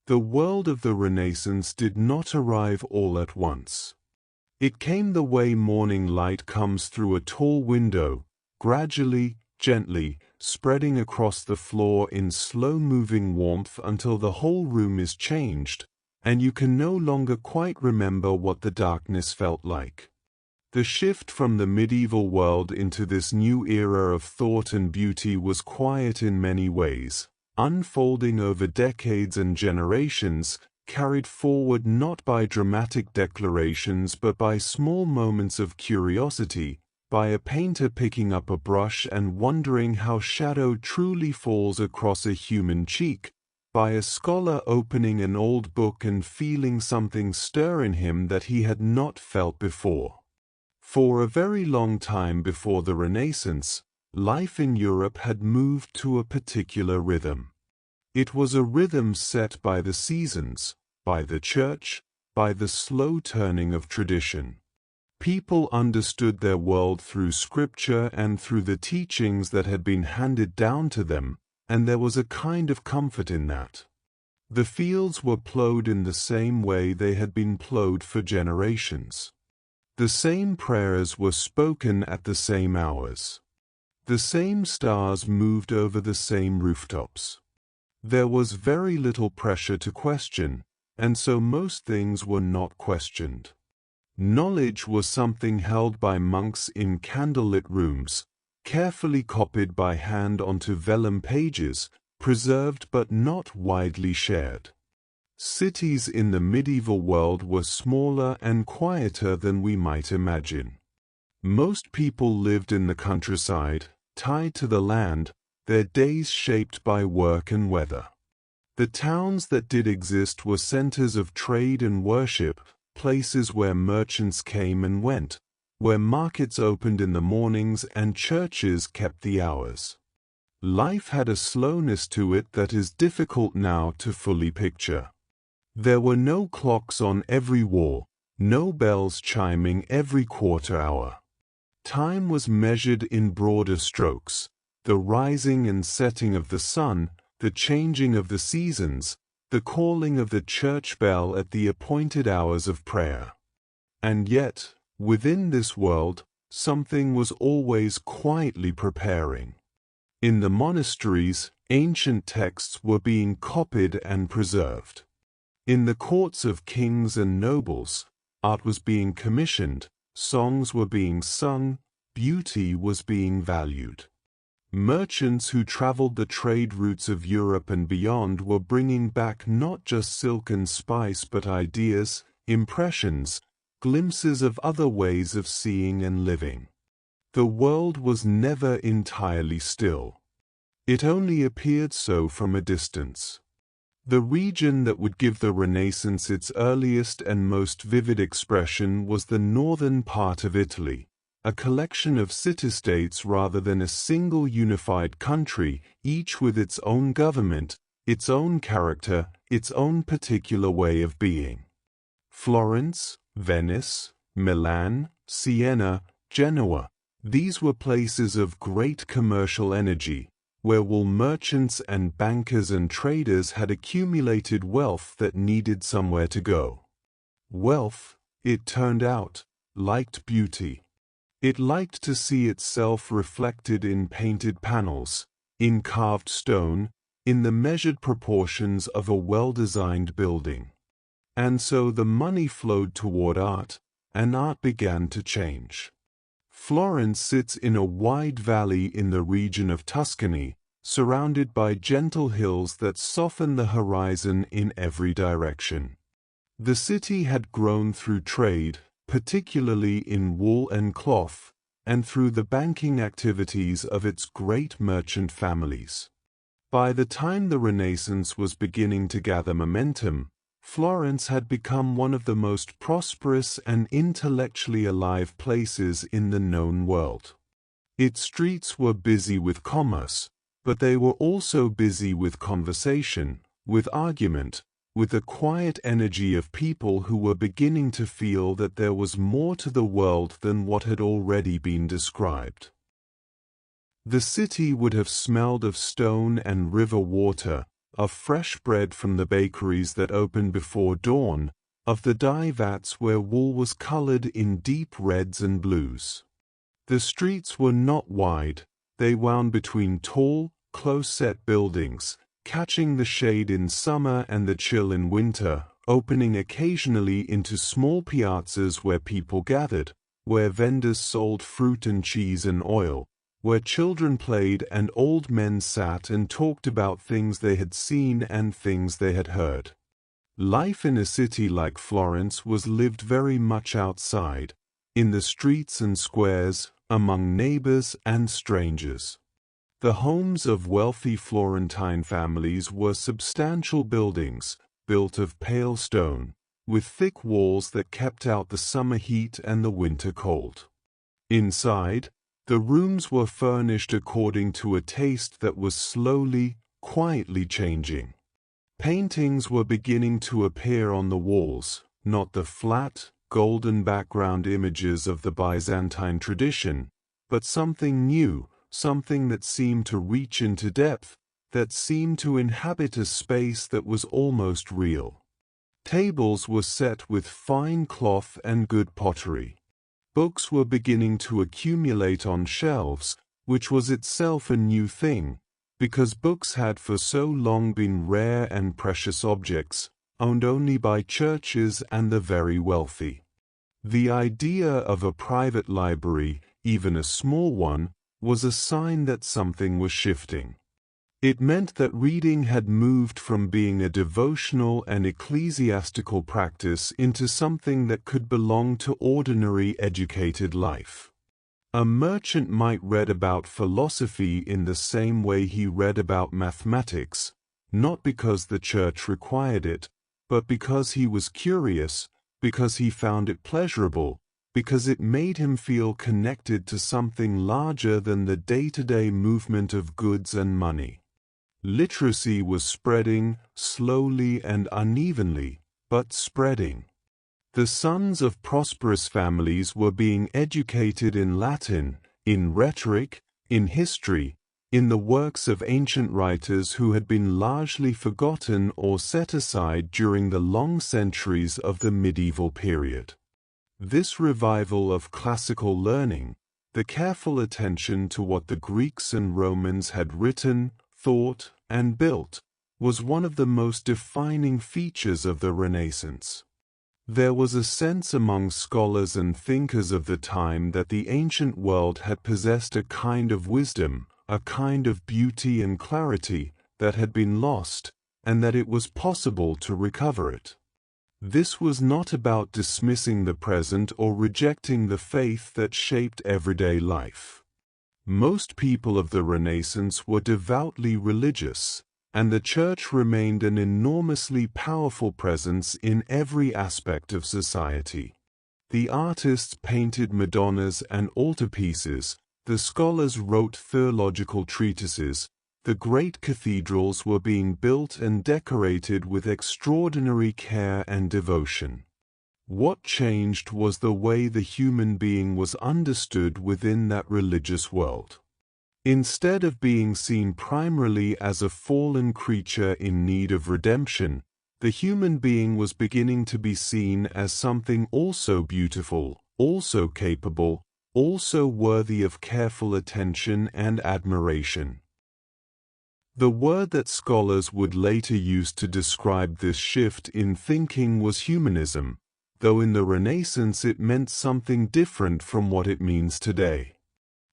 The world of the Renaissance did not arrive all at once. It came the way morning light comes through a tall window, gradually, gently, spreading across the floor in slow-moving warmth until the whole room is changed, and you can no longer quite remember what the darkness felt like. The shift from the medieval world into this new era of thought and beauty was quiet in many ways, unfolding over decades and generations, carried forward not by dramatic declarations but by small moments of curiosity, by a painter picking up a brush and wondering how shadow truly falls across a human cheek, by a scholar opening an old book and feeling something stir in him that he had not felt before. For a very long time before the Renaissance, life in Europe had moved to a particular rhythm. It was a rhythm set by the seasons, by the church, by the slow turning of tradition. People understood their world through scripture and through the teachings that had been handed down to them, and there was a kind of comfort in that. The fields were plowed in the same way they had been plowed for generations. The same prayers were spoken at the same hours. The same stars moved over the same rooftops. There was very little pressure to question, and so most things were not questioned. Knowledge was something held by monks in candlelit rooms, carefully copied by hand onto vellum pages, preserved but not widely shared. Cities in the medieval world were smaller and quieter than we might imagine. Most people lived in the countryside, tied to the land, their days shaped by work and weather. The towns that did exist were centers of trade and worship, places where merchants came and went, where markets opened in the mornings and churches kept the hours. Life had a slowness to it that is difficult now to fully picture. There were no clocks on every wall, no bells chiming every quarter hour. Time was measured in broader strokes, the rising and setting of the sun, the changing of the seasons, the calling of the church bell at the appointed hours of prayer. And yet, within this world, something was always quietly preparing. In the monasteries, ancient texts were being copied and preserved. In the courts of kings and nobles, art was being commissioned, songs were being sung, beauty was being valued. Merchants who traveled the trade routes of Europe and beyond were bringing back not just silk and spice but ideas, impressions, glimpses of other ways of seeing and living. The world was never entirely still. It only appeared so from a distance. The region that would give the Renaissance its earliest and most vivid expression was the northern part of Italy, a collection of city-states rather than a single unified country, each with its own government, its own character, its own particular way of being. Florence, Venice, Milan, Siena, Genoa, these were places of great commercial energy, where wool merchants and bankers and traders had accumulated wealth that needed somewhere to go. Wealth, it turned out, liked beauty. It liked to see itself reflected in painted panels, in carved stone, in the measured proportions of a well-designed building. And so the money flowed toward art, and art began to change. Florence sits in a wide valley in the region of Tuscany, surrounded by gentle hills that soften the horizon in every direction. The city had grown through trade, particularly in wool and cloth, and through the banking activities of its great merchant families. By the time the Renaissance was beginning to gather momentum, Florence had become one of the most prosperous and intellectually alive places in the known world. Its streets were busy with commerce, but they were also busy with conversation, with argument, with the quiet energy of people who were beginning to feel that there was more to the world than what had already been described. The city would have smelled of stone and river water, of fresh bread from the bakeries that opened before dawn, of the dye vats where wool was colored in deep reds and blues. The streets were not wide, they wound between tall, close-set buildings, catching the shade in summer and the chill in winter, opening occasionally into small piazzas where people gathered, where vendors sold fruit and cheese and oil, where children played and old men sat and talked about things they had seen and things they had heard. Life in a city like Florence was lived very much outside, in the streets and squares, among neighbors and strangers. The homes of wealthy Florentine families were substantial buildings, built of pale stone, with thick walls that kept out the summer heat and the winter cold. Inside, the rooms were furnished according to a taste that was slowly, quietly changing. Paintings were beginning to appear on the walls, not the flat, golden background images of the Byzantine tradition, but something new, something that seemed to reach into depth, that seemed to inhabit a space that was almost real. Tables were set with fine cloth and good pottery. Books were beginning to accumulate on shelves, which was itself a new thing, because books had for so long been rare and precious objects, owned only by churches and the very wealthy. The idea of a private library, even a small one, was a sign that something was shifting. It meant that reading had moved from being a devotional and ecclesiastical practice into something that could belong to ordinary educated life. A merchant might read about philosophy in the same way he read about mathematics, not because the church required it, but because he was curious, because he found it pleasurable, because it made him feel connected to something larger than the day-to-day movement of goods and money. Literacy was spreading, slowly and unevenly, but spreading. The sons of prosperous families were being educated in Latin, in rhetoric, in history, in the works of ancient writers who had been largely forgotten or set aside during the long centuries of the medieval period. This revival of classical learning, the careful attention to what the Greeks and Romans had written, thought, and built, was one of the most defining features of the Renaissance. There was a sense among scholars and thinkers of the time that the ancient world had possessed a kind of wisdom, a kind of beauty and clarity that had been lost, and that it was possible to recover it. This was not about dismissing the present or rejecting the faith that shaped everyday life. Most people of the Renaissance were devoutly religious, and the church remained an enormously powerful presence in every aspect of society. The artists painted Madonnas and altarpieces, the scholars wrote theological treatises, the great cathedrals were being built and decorated with extraordinary care and devotion. What changed was the way the human being was understood within that religious world. Instead of being seen primarily as a fallen creature in need of redemption, the human being was beginning to be seen as something also beautiful, also capable, also worthy of careful attention and admiration. The word that scholars would later use to describe this shift in thinking was humanism, though in the Renaissance it meant something different from what it means today.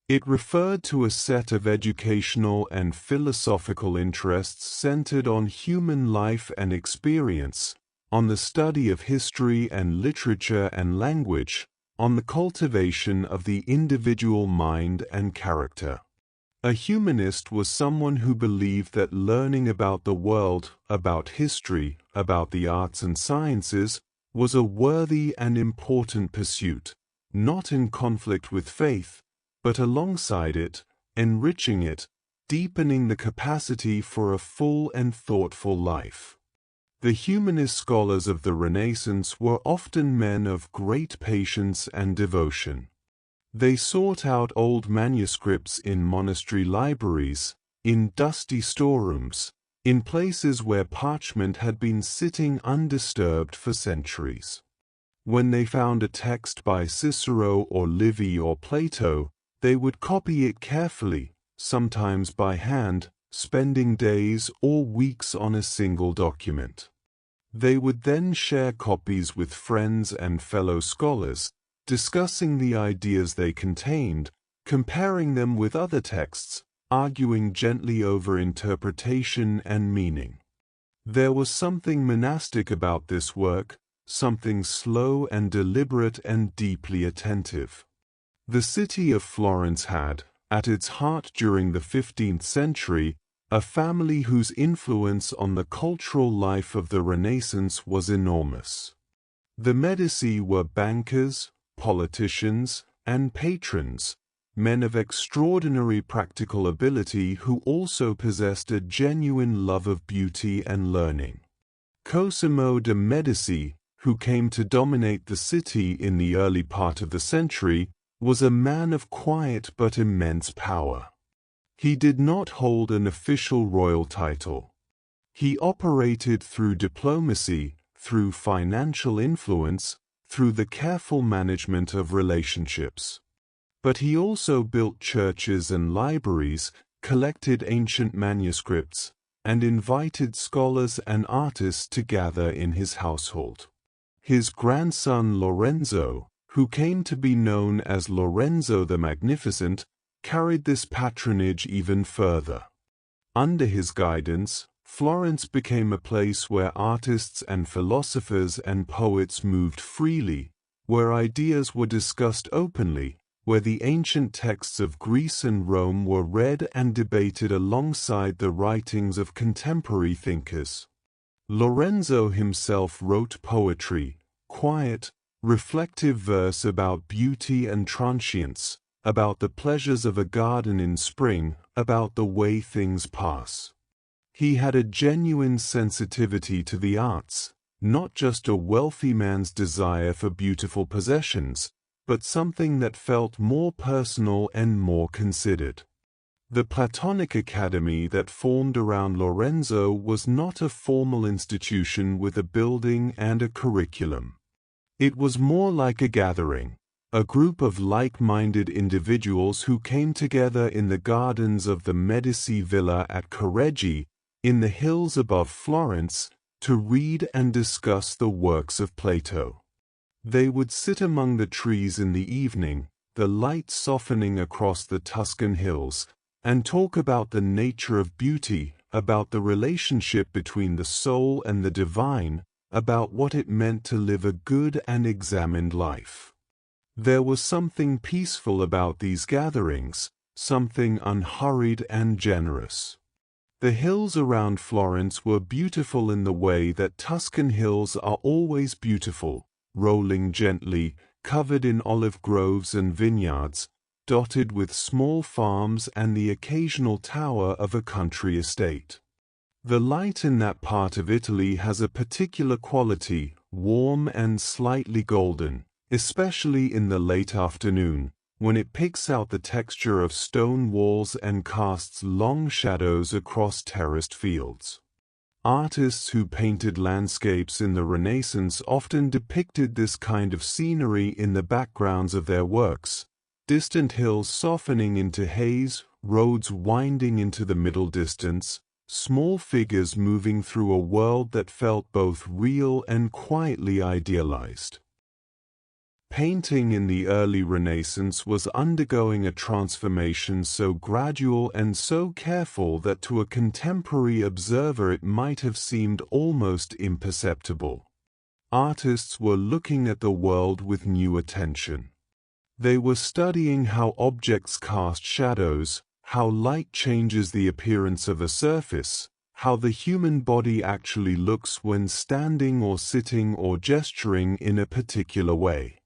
It referred to a set of educational and philosophical interests centered on human life and experience, on the study of history and literature and language, on the cultivation of the individual mind and character. A humanist was someone who believed that learning about the world, about history, about the arts and sciences, was a worthy and important pursuit, not in conflict with faith, but alongside it, enriching it, deepening the capacity for a full and thoughtful life. The humanist scholars of the Renaissance were often men of great patience and devotion. They sought out old manuscripts in monastery libraries, in dusty storerooms, in places where parchment had been sitting undisturbed for centuries. When they found a text by Cicero or Livy or Plato, they would copy it carefully, sometimes by hand, spending days or weeks on a single document. They would then share copies with friends and fellow scholars, discussing the ideas they contained, comparing them with other texts, arguing gently over interpretation and meaning. There was something monastic about this work, something slow and deliberate and deeply attentive. The city of Florence had, at its heart during the 15th century, a family whose influence on the cultural life of the Renaissance was enormous. The Medici were bankers, politicians, and patrons, men of extraordinary practical ability who also possessed a genuine love of beauty and learning. Cosimo de' Medici, who came to dominate the city in the early part of the century, was a man of quiet but immense power. He did not hold an official royal title. He operated through diplomacy, through financial influence, through the careful management of relationships. But he also built churches and libraries, collected ancient manuscripts, and invited scholars and artists to gather in his household. His grandson Lorenzo, who came to be known as Lorenzo the Magnificent, carried this patronage even further. Under his guidance, Florence became a place where artists and philosophers and poets moved freely, where ideas were discussed openly, where the ancient texts of Greece and Rome were read and debated alongside the writings of contemporary thinkers. Lorenzo himself wrote poetry, quiet, reflective verse about beauty and transience, about the pleasures of a garden in spring, about the way things pass. He had a genuine sensitivity to the arts, not just a wealthy man's desire for beautiful possessions, but something that felt more personal and more considered. The Platonic Academy that formed around Lorenzo was not a formal institution with a building and a curriculum. It was more like a gathering, a group of like-minded individuals who came together in the gardens of the Medici villa at Careggi, in the hills above Florence, to read and discuss the works of Plato. They would sit among the trees in the evening, the light softening across the Tuscan hills, and talk about the nature of beauty, about the relationship between the soul and the divine, about what it meant to live a good and examined life. There was something peaceful about these gatherings, something unhurried and generous. The hills around Florence were beautiful in the way that Tuscan hills are always beautiful, rolling gently, covered in olive groves and vineyards, dotted with small farms and the occasional tower of a country estate. The light in that part of Italy has a particular quality, warm and slightly golden, especially in the late afternoon, when it picks out the texture of stone walls and casts long shadows across terraced fields. Artists who painted landscapes in the Renaissance often depicted this kind of scenery in the backgrounds of their works, distant hills softening into haze, roads winding into the middle distance, small figures moving through a world that felt both real and quietly idealized. Painting in the early Renaissance was undergoing a transformation so gradual and so careful that to a contemporary observer it might have seemed almost imperceptible. Artists were looking at the world with new attention. They were studying how objects cast shadows, how light changes the appearance of a surface, how the human body actually looks when standing or sitting or gesturing in a particular way.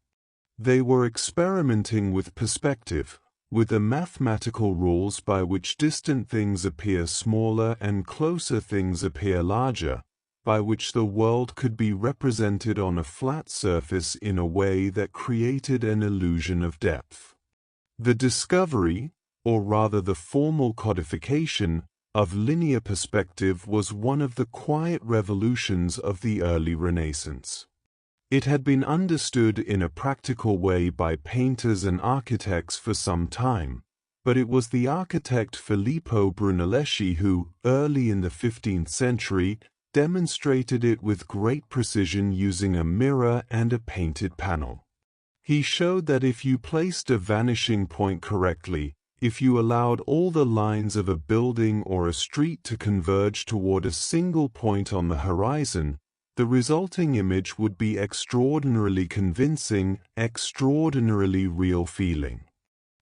They were experimenting with perspective, with the mathematical rules by which distant things appear smaller and closer things appear larger, by which the world could be represented on a flat surface in a way that created an illusion of depth. The discovery, or rather the formal codification, of linear perspective was one of the quiet revolutions of the early Renaissance. It had been understood in a practical way by painters and architects for some time, but it was the architect Filippo Brunelleschi who, early in the 15th century, demonstrated it with great precision using a mirror and a painted panel. He showed that if you placed a vanishing point correctly, if you allowed all the lines of a building or a street to converge toward a single point on the horizon, the resulting image would be extraordinarily convincing, extraordinarily real feeling.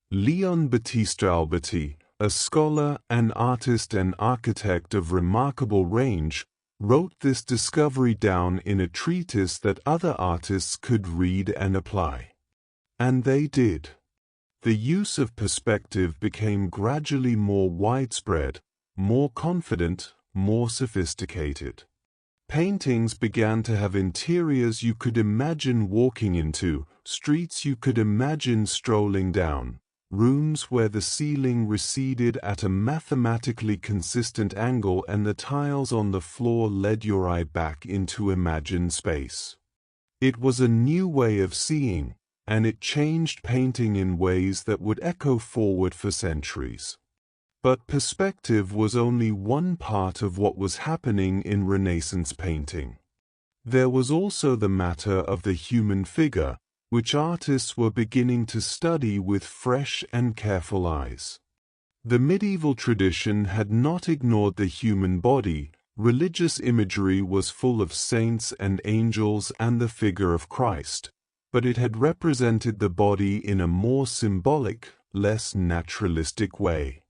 Leon Battista Alberti, a scholar, an artist and architect of remarkable range, wrote this discovery down in a treatise that other artists could read and apply. And they did. The use of perspective became gradually more widespread, more confident, more sophisticated. Paintings began to have interiors you could imagine walking into, streets you could imagine strolling down, rooms where the ceiling receded at a mathematically consistent angle and the tiles on the floor led your eye back into imagined space. It was a new way of seeing, and it changed painting in ways that would echo forward for centuries. But perspective was only one part of what was happening in Renaissance painting. There was also the matter of the human figure, which artists were beginning to study with fresh and careful eyes. The medieval tradition had not ignored the human body. Religious imagery was full of saints and angels and the figure of Christ, but it had represented the body in a more symbolic, less naturalistic way.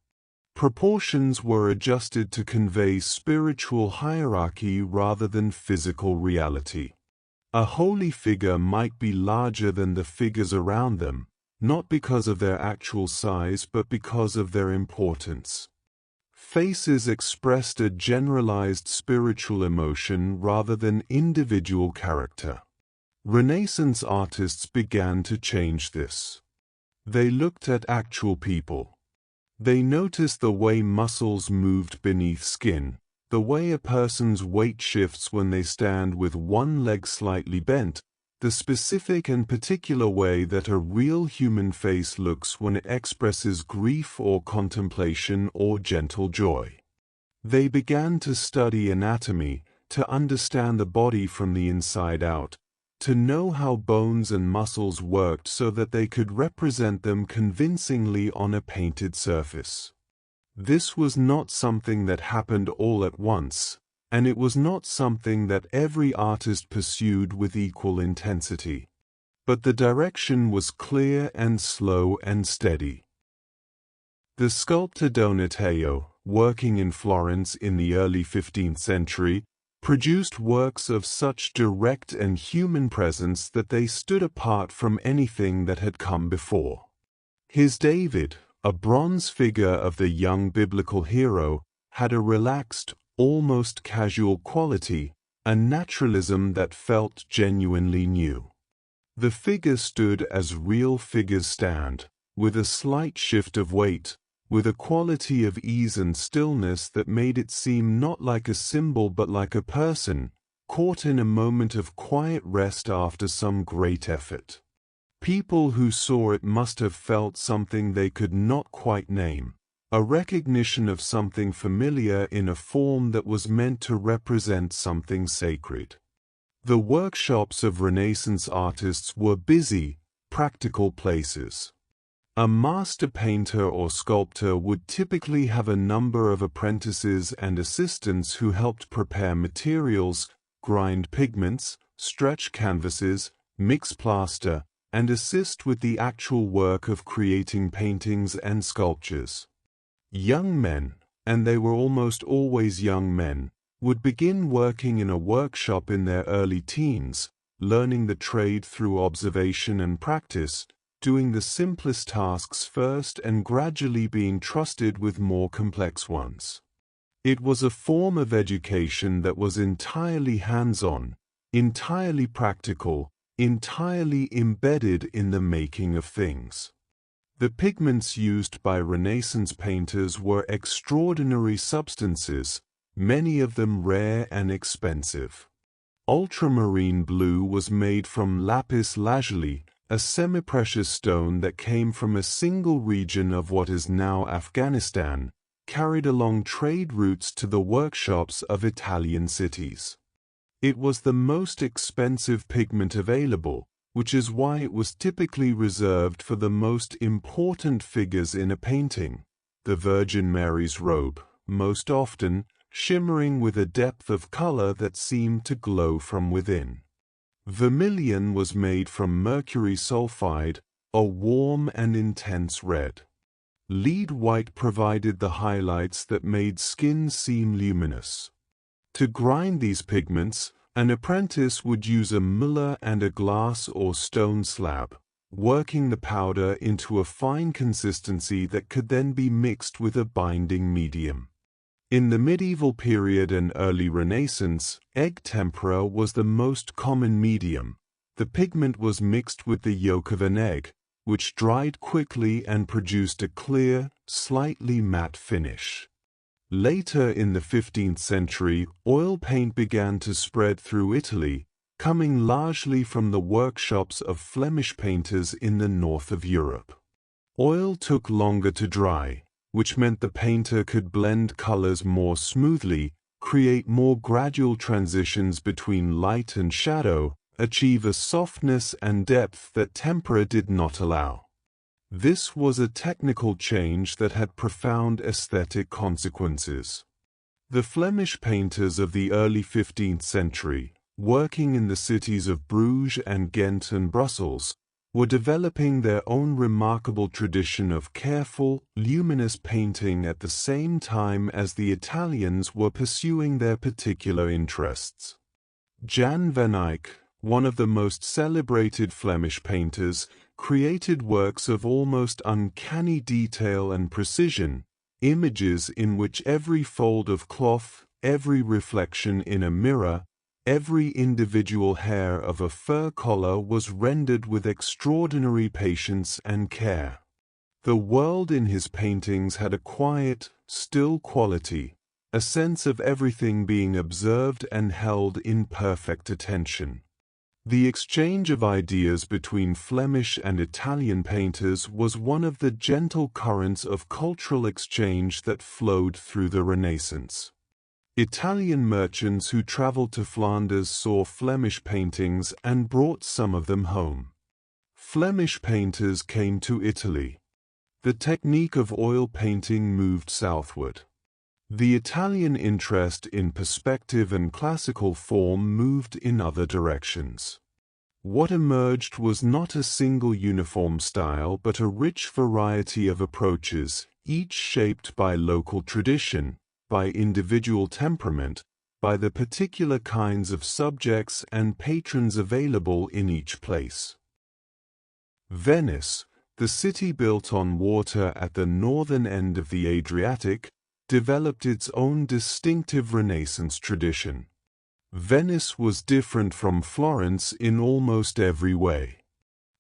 Proportions were adjusted to convey spiritual hierarchy rather than physical reality. A holy figure might be larger than the figures around them, not because of their actual size but because of their importance. Faces expressed a generalized spiritual emotion rather than individual character. Renaissance artists began to change this. They looked at actual people. They noticed the way muscles moved beneath skin, the way a person's weight shifts when they stand with one leg slightly bent, the specific and particular way that a real human face looks when it expresses grief or contemplation or gentle joy. They began to study anatomy, to understand the body from the inside out, to know how bones and muscles worked so that they could represent them convincingly on a painted surface. This was not something that happened all at once, and it was not something that every artist pursued with equal intensity. But the direction was clear and slow and steady. The sculptor Donatello, working in Florence in the early 15th century, produced works of such direct and human presence that they stood apart from anything that had come before. His David, a bronze figure of the young biblical hero, had a relaxed, almost casual quality, a naturalism that felt genuinely new. The figure stood as real figures stand, with a slight shift of weight, with a quality of ease and stillness that made it seem not like a symbol but like a person, caught in a moment of quiet rest after some great effort. People who saw it must have felt something they could not quite name, a recognition of something familiar in a form that was meant to represent something sacred. The workshops of Renaissance artists were busy, practical places. A master painter or sculptor would typically have a number of apprentices and assistants who helped prepare materials, grind pigments, stretch canvases, mix plaster, and assist with the actual work of creating paintings and sculptures. Young men, and they were almost always young men, would begin working in a workshop in their early teens, learning the trade through observation and practice, doing the simplest tasks first and gradually being trusted with more complex ones. It was a form of education that was entirely hands-on, entirely practical, entirely embedded in the making of things. The pigments used by Renaissance painters were extraordinary substances, many of them rare and expensive. Ultramarine blue was made from lapis lazuli, a semi-precious stone that came from a single region of what is now Afghanistan, carried along trade routes to the workshops of Italian cities. It was the most expensive pigment available, which is why it was typically reserved for the most important figures in a painting, the Virgin Mary's robe, most often shimmering with a depth of color that seemed to glow from within. Vermilion was made from mercury sulfide, a warm and intense red. Lead white provided the highlights that made skin seem luminous. To grind these pigments, an apprentice would use a muller and a glass or stone slab, working the powder into a fine consistency that could then be mixed with a binding medium. In the medieval period and early Renaissance, egg tempera was the most common medium. The pigment was mixed with the yolk of an egg, which dried quickly and produced a clear, slightly matte finish. Later in the 15th century, oil paint began to spread through Italy, coming largely from the workshops of Flemish painters in the north of Europe. Oil took longer to dry, which meant the painter could blend colors more smoothly, create more gradual transitions between light and shadow, achieve a softness and depth that tempera did not allow. This was a technical change that had profound aesthetic consequences. The Flemish painters of the early 15th century, working in the cities of Bruges and Ghent and Brussels, were developing their own remarkable tradition of careful, luminous painting at the same time as the Italians were pursuing their particular interests. Jan van Eyck, one of the most celebrated Flemish painters, created works of almost uncanny detail and precision, images in which every fold of cloth, every reflection in a mirror, every individual hair of a fur collar was rendered with extraordinary patience and care. The world in his paintings had a quiet, still quality, a sense of everything being observed and held in perfect attention. The exchange of ideas between Flemish and Italian painters was one of the gentle currents of cultural exchange that flowed through the Renaissance. Italian merchants who traveled to Flanders saw Flemish paintings and brought some of them home. Flemish painters came to Italy. The technique of oil painting moved southward. The Italian interest in perspective and classical form moved in other directions. What emerged was not a single uniform style but a rich variety of approaches, each shaped by local tradition, by individual temperament, by the particular kinds of subjects and patrons available in each place. Venice, the city built on water at the northern end of the Adriatic, developed its own distinctive Renaissance tradition. Venice was different from Florence in almost every way.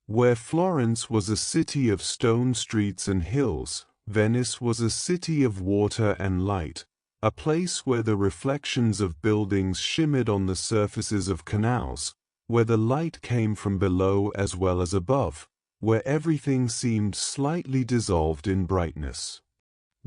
Where Florence was a city of stone streets and hills, Venice was a city of water and light, a place where the reflections of buildings shimmered on the surfaces of canals, where the light came from below as well as above, where everything seemed slightly dissolved in brightness.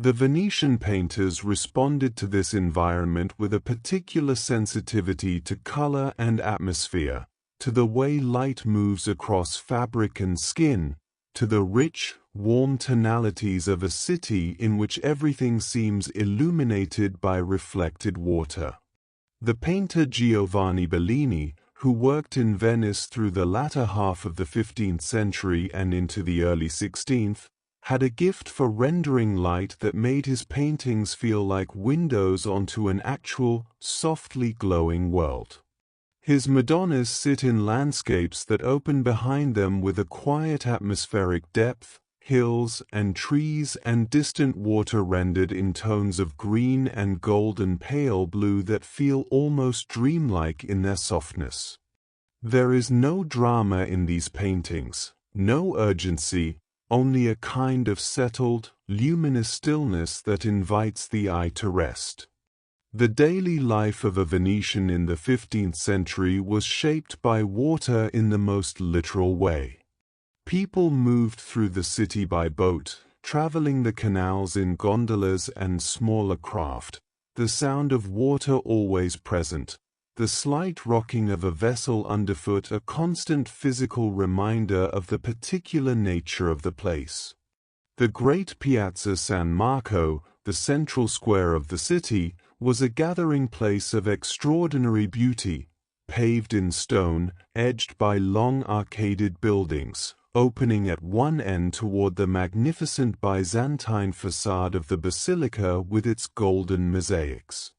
The Venetian painters responded to this environment with a particular sensitivity to color and atmosphere, to the way light moves across fabric and skin, to the rich, warm tonalities of a city in which everything seems illuminated by reflected water. The painter Giovanni Bellini, who worked in Venice through the latter half of the 15th century and into the early 16th, had a gift for rendering light that made his paintings feel like windows onto an actual, softly glowing world. His Madonnas sit in landscapes that open behind them with a quiet atmospheric depth, hills and trees and distant water rendered in tones of green and golden pale blue that feel almost dreamlike in their softness. There is no drama in these paintings, no urgency, only a kind of settled, luminous stillness that invites the eye to rest. The daily life of a Venetian in the 15th century was shaped by water in the most literal way. People moved through the city by boat, traveling the canals in gondolas and smaller craft, the sound of water always present, the slight rocking of a vessel underfoot a constant physical reminder of the particular nature of the place. The great Piazza San Marco, the central square of the city, was a gathering place of extraordinary beauty, paved in stone, edged by long arcaded buildings, opening at one end toward the magnificent Byzantine facade of the basilica with its golden mosaics.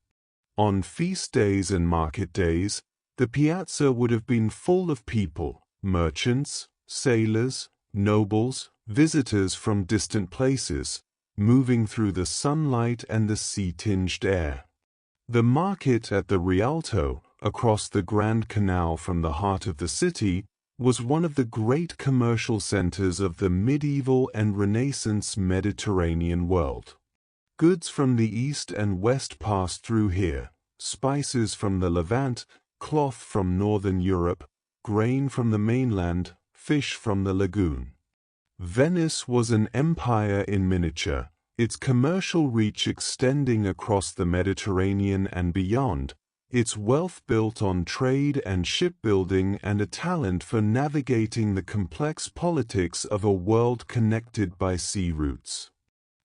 On feast days and market days, the piazza would have been full of people, merchants, sailors, nobles, visitors from distant places, moving through the sunlight and the sea-tinged air. The market at the Rialto, across the Grand Canal from the heart of the city, was one of the great commercial centers of the medieval and Renaissance Mediterranean world. Goods from the east and west passed through here, spices from the Levant, cloth from northern Europe, grain from the mainland, fish from the lagoon. Venice was an empire in miniature, its commercial reach extending across the Mediterranean and beyond, its wealth built on trade and shipbuilding and a talent for navigating the complex politics of a world connected by sea routes.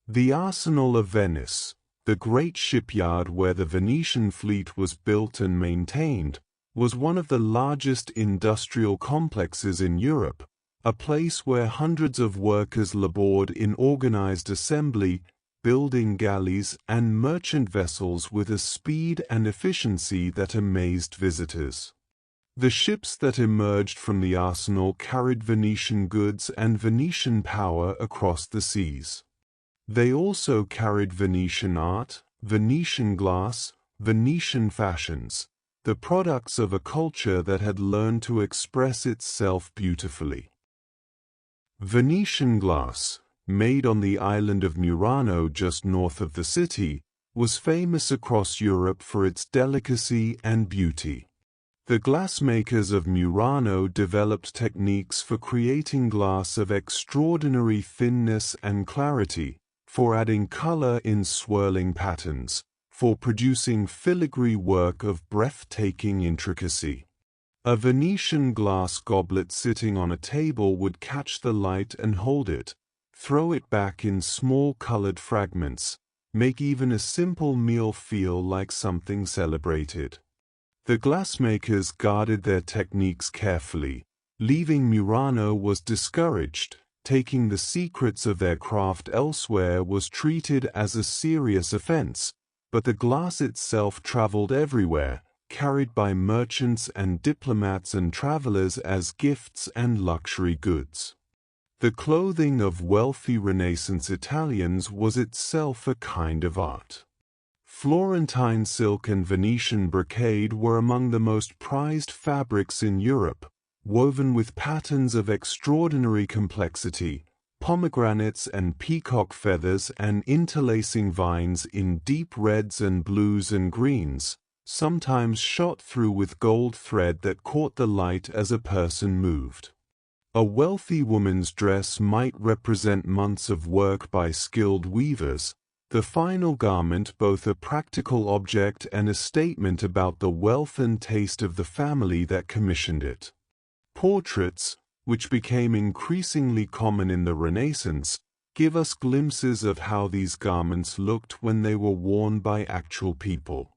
The Arsenal of Venice, the great shipyard where the Venetian fleet was built and maintained, was one of the largest industrial complexes in Europe, a place where hundreds of workers labored in organized assembly, building galleys and merchant vessels with a speed and efficiency that amazed visitors. The ships that emerged from the arsenal carried Venetian goods and Venetian power across the seas. They also carried Venetian art, Venetian glass, Venetian fashions, the products of a culture that had learned to express itself beautifully. Venetian glass, made on the island of Murano just north of the city, was famous across Europe for its delicacy and beauty. The glassmakers of Murano developed techniques for creating glass of extraordinary thinness and clarity, for adding color in swirling patterns, for producing filigree work of breathtaking intricacy. A Venetian glass goblet sitting on a table would catch the light and hold it, throw it back in small colored fragments, make even a simple meal feel like something celebrated. The glassmakers guarded their techniques carefully. Leaving Murano was discouraged. Taking the secrets of their craft elsewhere was treated as a serious offense, but the glass itself traveled everywhere, carried by merchants and diplomats and travelers as gifts and luxury goods. The clothing of wealthy Renaissance Italians was itself a kind of art. Florentine silk and Venetian brocade were among the most prized fabrics in Europe, woven with patterns of extraordinary complexity, pomegranates and peacock feathers and interlacing vines in deep reds and blues and greens, sometimes shot through with gold thread that caught the light as a person moved. A wealthy woman's dress might represent months of work by skilled weavers, the final garment both a practical object and a statement about the wealth and taste of the family that commissioned it. Portraits, which became increasingly common in the Renaissance, give us glimpses of how these garments looked when they were worn by actual people.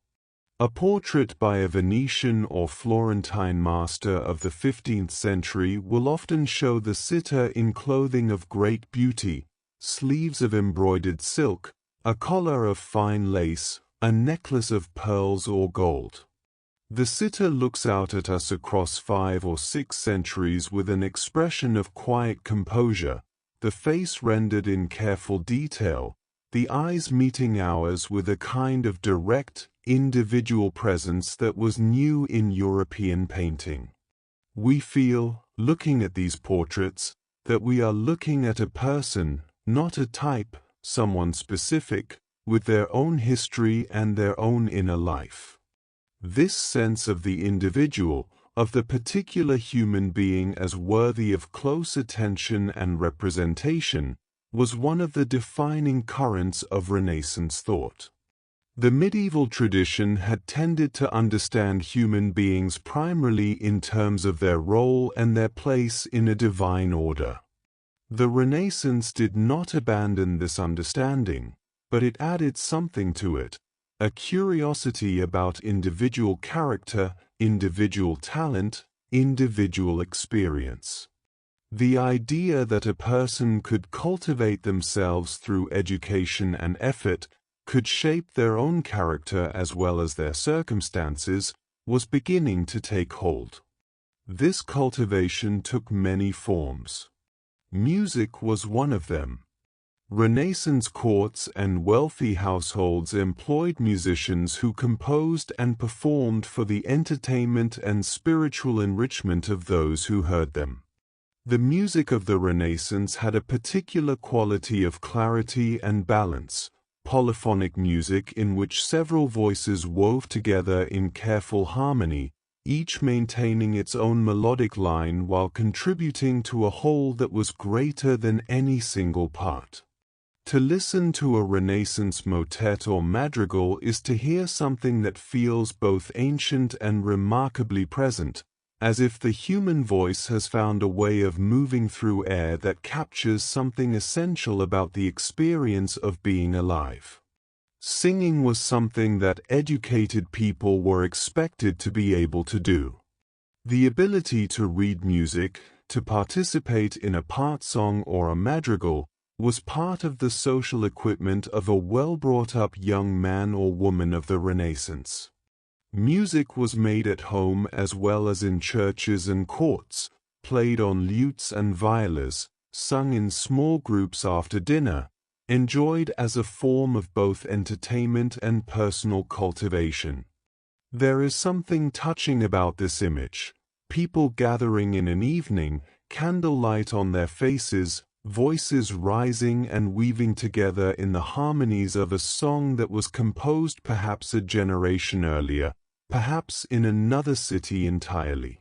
A portrait by a Venetian or Florentine master of the 15th century will often show the sitter in clothing of great beauty, sleeves of embroidered silk, a collar of fine lace, a necklace of pearls or gold. The sitter looks out at us across 5 or 6 centuries with an expression of quiet composure, the face rendered in careful detail, the eyes meeting ours with a kind of direct, individual presence that was new in European painting. We feel, looking at these portraits, that we are looking at a person, not a type, someone specific, with their own history and their own inner life. This sense of the individual, of the particular human being as worthy of close attention and representation, was one of the defining currents of Renaissance thought. The medieval tradition had tended to understand human beings primarily in terms of their role and their place in a divine order. The Renaissance did not abandon this understanding, but it added something to it, a curiosity about individual character, individual talent, individual experience. The idea that a person could cultivate themselves through education and effort, could shape their own character as well as their circumstances, was beginning to take hold. This cultivation took many forms. Music was one of them. Renaissance courts and wealthy households employed musicians who composed and performed for the entertainment and spiritual enrichment of those who heard them. The music of the Renaissance had a particular quality of clarity and balance, polyphonic music in which several voices wove together in careful harmony, each maintaining its own melodic line while contributing to a whole that was greater than any single part. To listen to a Renaissance motet or madrigal is to hear something that feels both ancient and remarkably present, as if the human voice has found a way of moving through air that captures something essential about the experience of being alive. Singing was something that educated people were expected to be able to do. The ability to read music, to participate in a part song or a madrigal, was part of the social equipment of a well-brought-up young man or woman of the Renaissance. Music was made at home as well as in churches and courts, played on lutes and violas, sung in small groups after dinner, enjoyed as a form of both entertainment and personal cultivation. There is something touching about this image, people gathering in an evening, candlelight on their faces, voices rising and weaving together in the harmonies of a song that was composed perhaps a generation earlier, perhaps in another city entirely.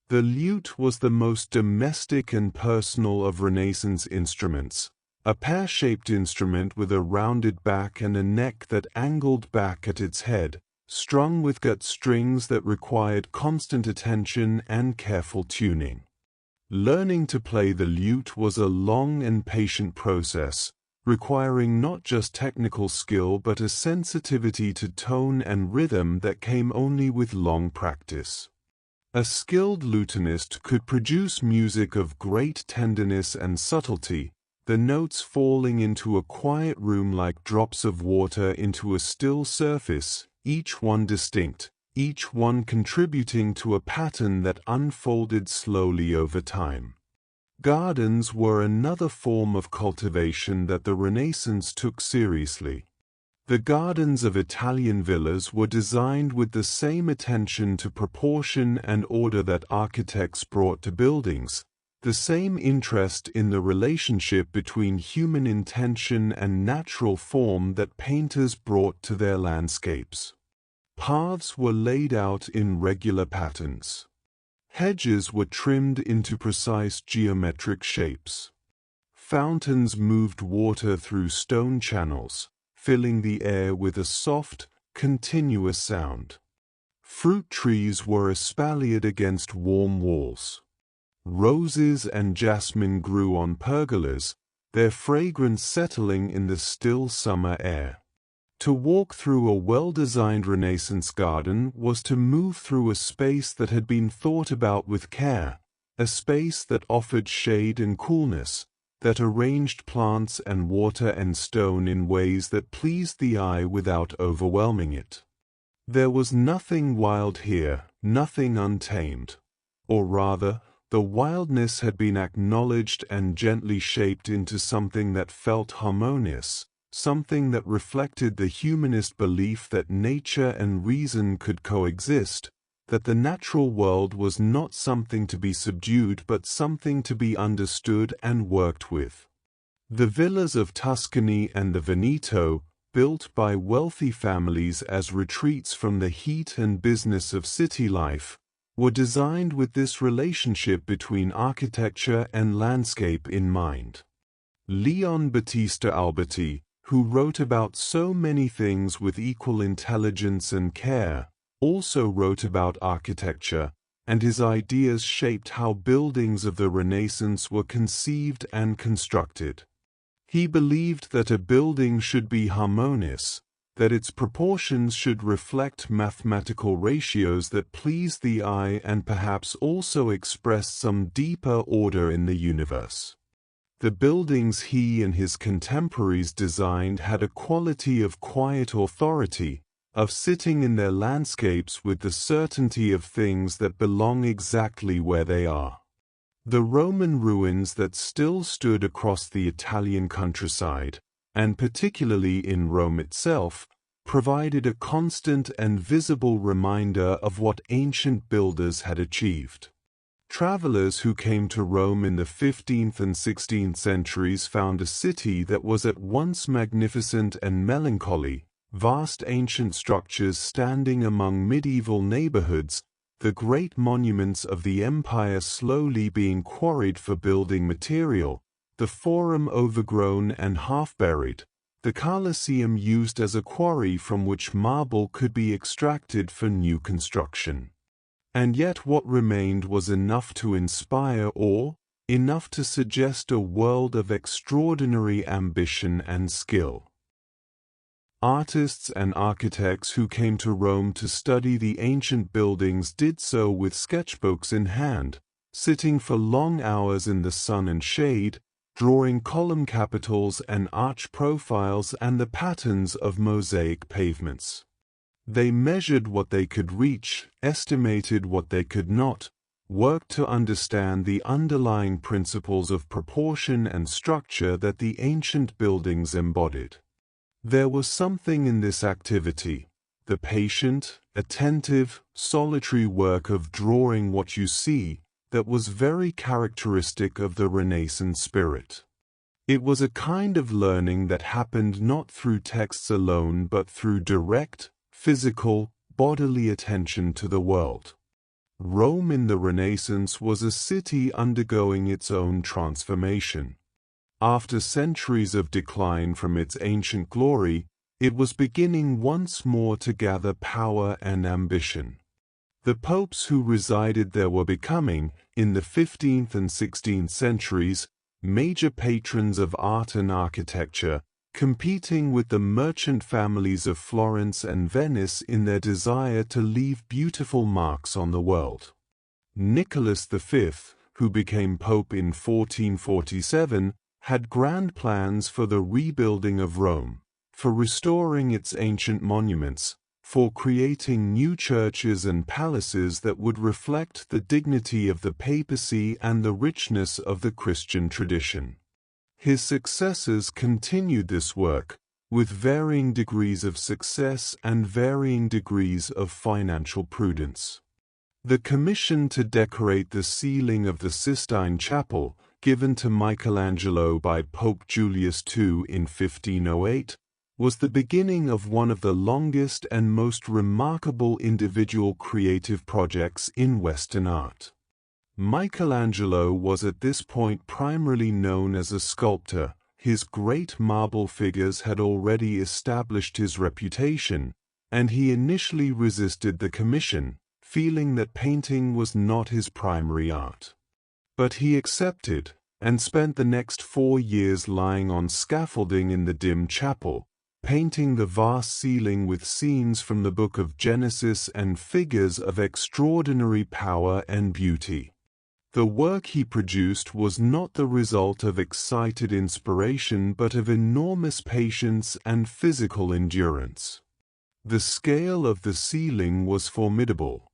The lute was the most domestic and personal of Renaissance instruments, a pear-shaped instrument with a rounded back and a neck that angled back at its head, strung with gut strings that required constant attention and careful tuning. Learning to play the lute was a long and patient process, requiring not just technical skill but a sensitivity to tone and rhythm that came only with long practice. A skilled lutenist could produce music of great tenderness and subtlety, the notes falling into a quiet room like drops of water into a still surface, each one distinct, each one contributing to a pattern that unfolded slowly over time. Gardens were another form of cultivation that the Renaissance took seriously. The gardens of Italian villas were designed with the same attention to proportion and order that architects brought to buildings, the same interest in the relationship between human intention and natural form that painters brought to their landscapes. Paths were laid out in regular patterns. Hedges were trimmed into precise geometric shapes. Fountains moved water through stone channels, filling the air with a soft, continuous sound. Fruit trees were espaliered against warm walls. Roses and jasmine grew on pergolas, their fragrance settling in the still summer air. To walk through a well-designed Renaissance garden was to move through a space that had been thought about with care, a space that offered shade and coolness, that arranged plants and water and stone in ways that pleased the eye without overwhelming it. There was nothing wild here, nothing untamed. Or rather, the wildness had been acknowledged and gently shaped into something that felt harmonious, something that reflected the humanist belief that nature and reason could coexist, that the natural world was not something to be subdued but something to be understood and worked with. The villas of Tuscany and the Veneto, built by wealthy families as retreats from the heat and business of city life, were designed with this relationship between architecture and landscape in mind. Leon Battista Alberti, who wrote about so many things with equal intelligence and care, also wrote about architecture, and his ideas shaped how buildings of the Renaissance were conceived and constructed. He believed that a building should be harmonious, that its proportions should reflect mathematical ratios that please the eye and perhaps also express some deeper order in the universe. The buildings he and his contemporaries designed had a quality of quiet authority, of sitting in their landscapes with the certainty of things that belong exactly where they are. The Roman ruins that still stood across the Italian countryside, and particularly in Rome itself, provided a constant and visible reminder of what ancient builders had achieved. Travelers who came to Rome in the 15th and 16th centuries found a city that was at once magnificent and melancholy, vast ancient structures standing among medieval neighborhoods, the great monuments of the empire slowly being quarried for building material, the Forum overgrown and half-buried, the Colosseum used as a quarry from which marble could be extracted for new construction. And yet what remained was enough to inspire awe, enough to suggest a world of extraordinary ambition and skill. Artists and architects who came to Rome to study the ancient buildings did so with sketchbooks in hand, sitting for long hours in the sun and shade, drawing column capitals and arch profiles and the patterns of mosaic pavements. They measured what they could reach, estimated what they could not, worked to understand the underlying principles of proportion and structure that the ancient buildings embodied. There was something in this activity, the patient, attentive, solitary work of drawing what you see, that was very characteristic of the Renaissance spirit. It was a kind of learning that happened not through texts alone but through direct, physical, bodily attention to the world. Rome in the Renaissance was a city undergoing its own transformation. After centuries of decline from its ancient glory, it was beginning once more to gather power and ambition. The popes who resided there were becoming, in the 15th and 16th centuries, major patrons of art and architecture, competing with the merchant families of Florence and Venice in their desire to leave beautiful marks on the world. Nicholas V, who became pope in 1447, had grand plans for the rebuilding of Rome, for restoring its ancient monuments, for creating new churches and palaces that would reflect the dignity of the papacy and the richness of the Christian tradition. His successors continued this work, with varying degrees of success and varying degrees of financial prudence. The commission to decorate the ceiling of the Sistine Chapel, given to Michelangelo by Pope Julius II in 1508, was the beginning of one of the longest and most remarkable individual creative projects in Western art. Michelangelo was at this point primarily known as a sculptor. His great marble figures had already established his reputation, and he initially resisted the commission, feeling that painting was not his primary art. But he accepted, and spent the next 4 years lying on scaffolding in the dim chapel, painting the vast ceiling with scenes from the book of Genesis and figures of extraordinary power and beauty. The work he produced was not the result of excited inspiration but of enormous patience and physical endurance. The scale of the ceiling was formidable.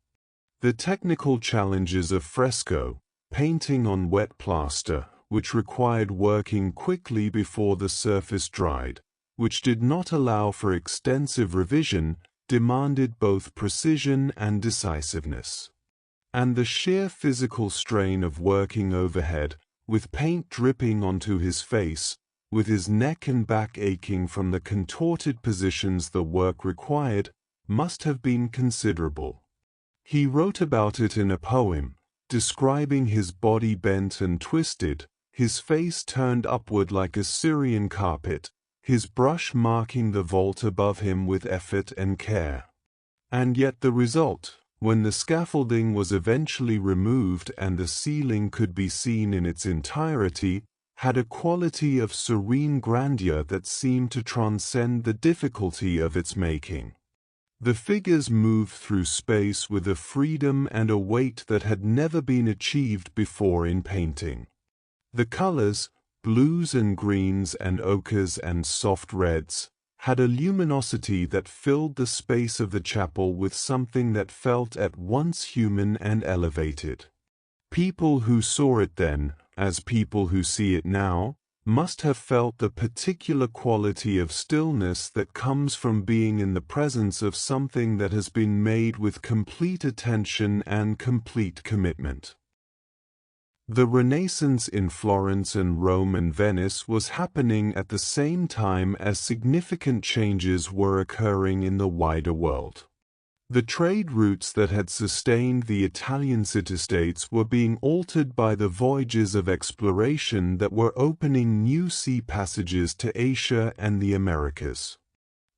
The technical challenges of fresco, painting on wet plaster, which required working quickly before the surface dried, which did not allow for extensive revision, demanded both precision and decisiveness. And the sheer physical strain of working overhead, with paint dripping onto his face, with his neck and back aching from the contorted positions the work required, must have been considerable. He wrote about it in a poem, describing his body bent and twisted, his face turned upward like a Syrian carpet, his brush marking the vault above him with effort and care. And yet the result, when the scaffolding was eventually removed and the ceiling could be seen in its entirety, had a quality of serene grandeur that seemed to transcend the difficulty of its making. The figures moved through space with a freedom and a weight that had never been achieved before in painting. The colors, blues and greens and ochres and soft reds, had a luminosity that filled the space of the chapel with something that felt at once human and elevated. People who saw it then, as people who see it now, must have felt the particular quality of stillness that comes from being in the presence of something that has been made with complete attention and complete commitment. The Renaissance in Florence and Rome and Venice was happening at the same time as significant changes were occurring in the wider world. The trade routes that had sustained the Italian city-states were being altered by the voyages of exploration that were opening new sea passages to Asia and the Americas.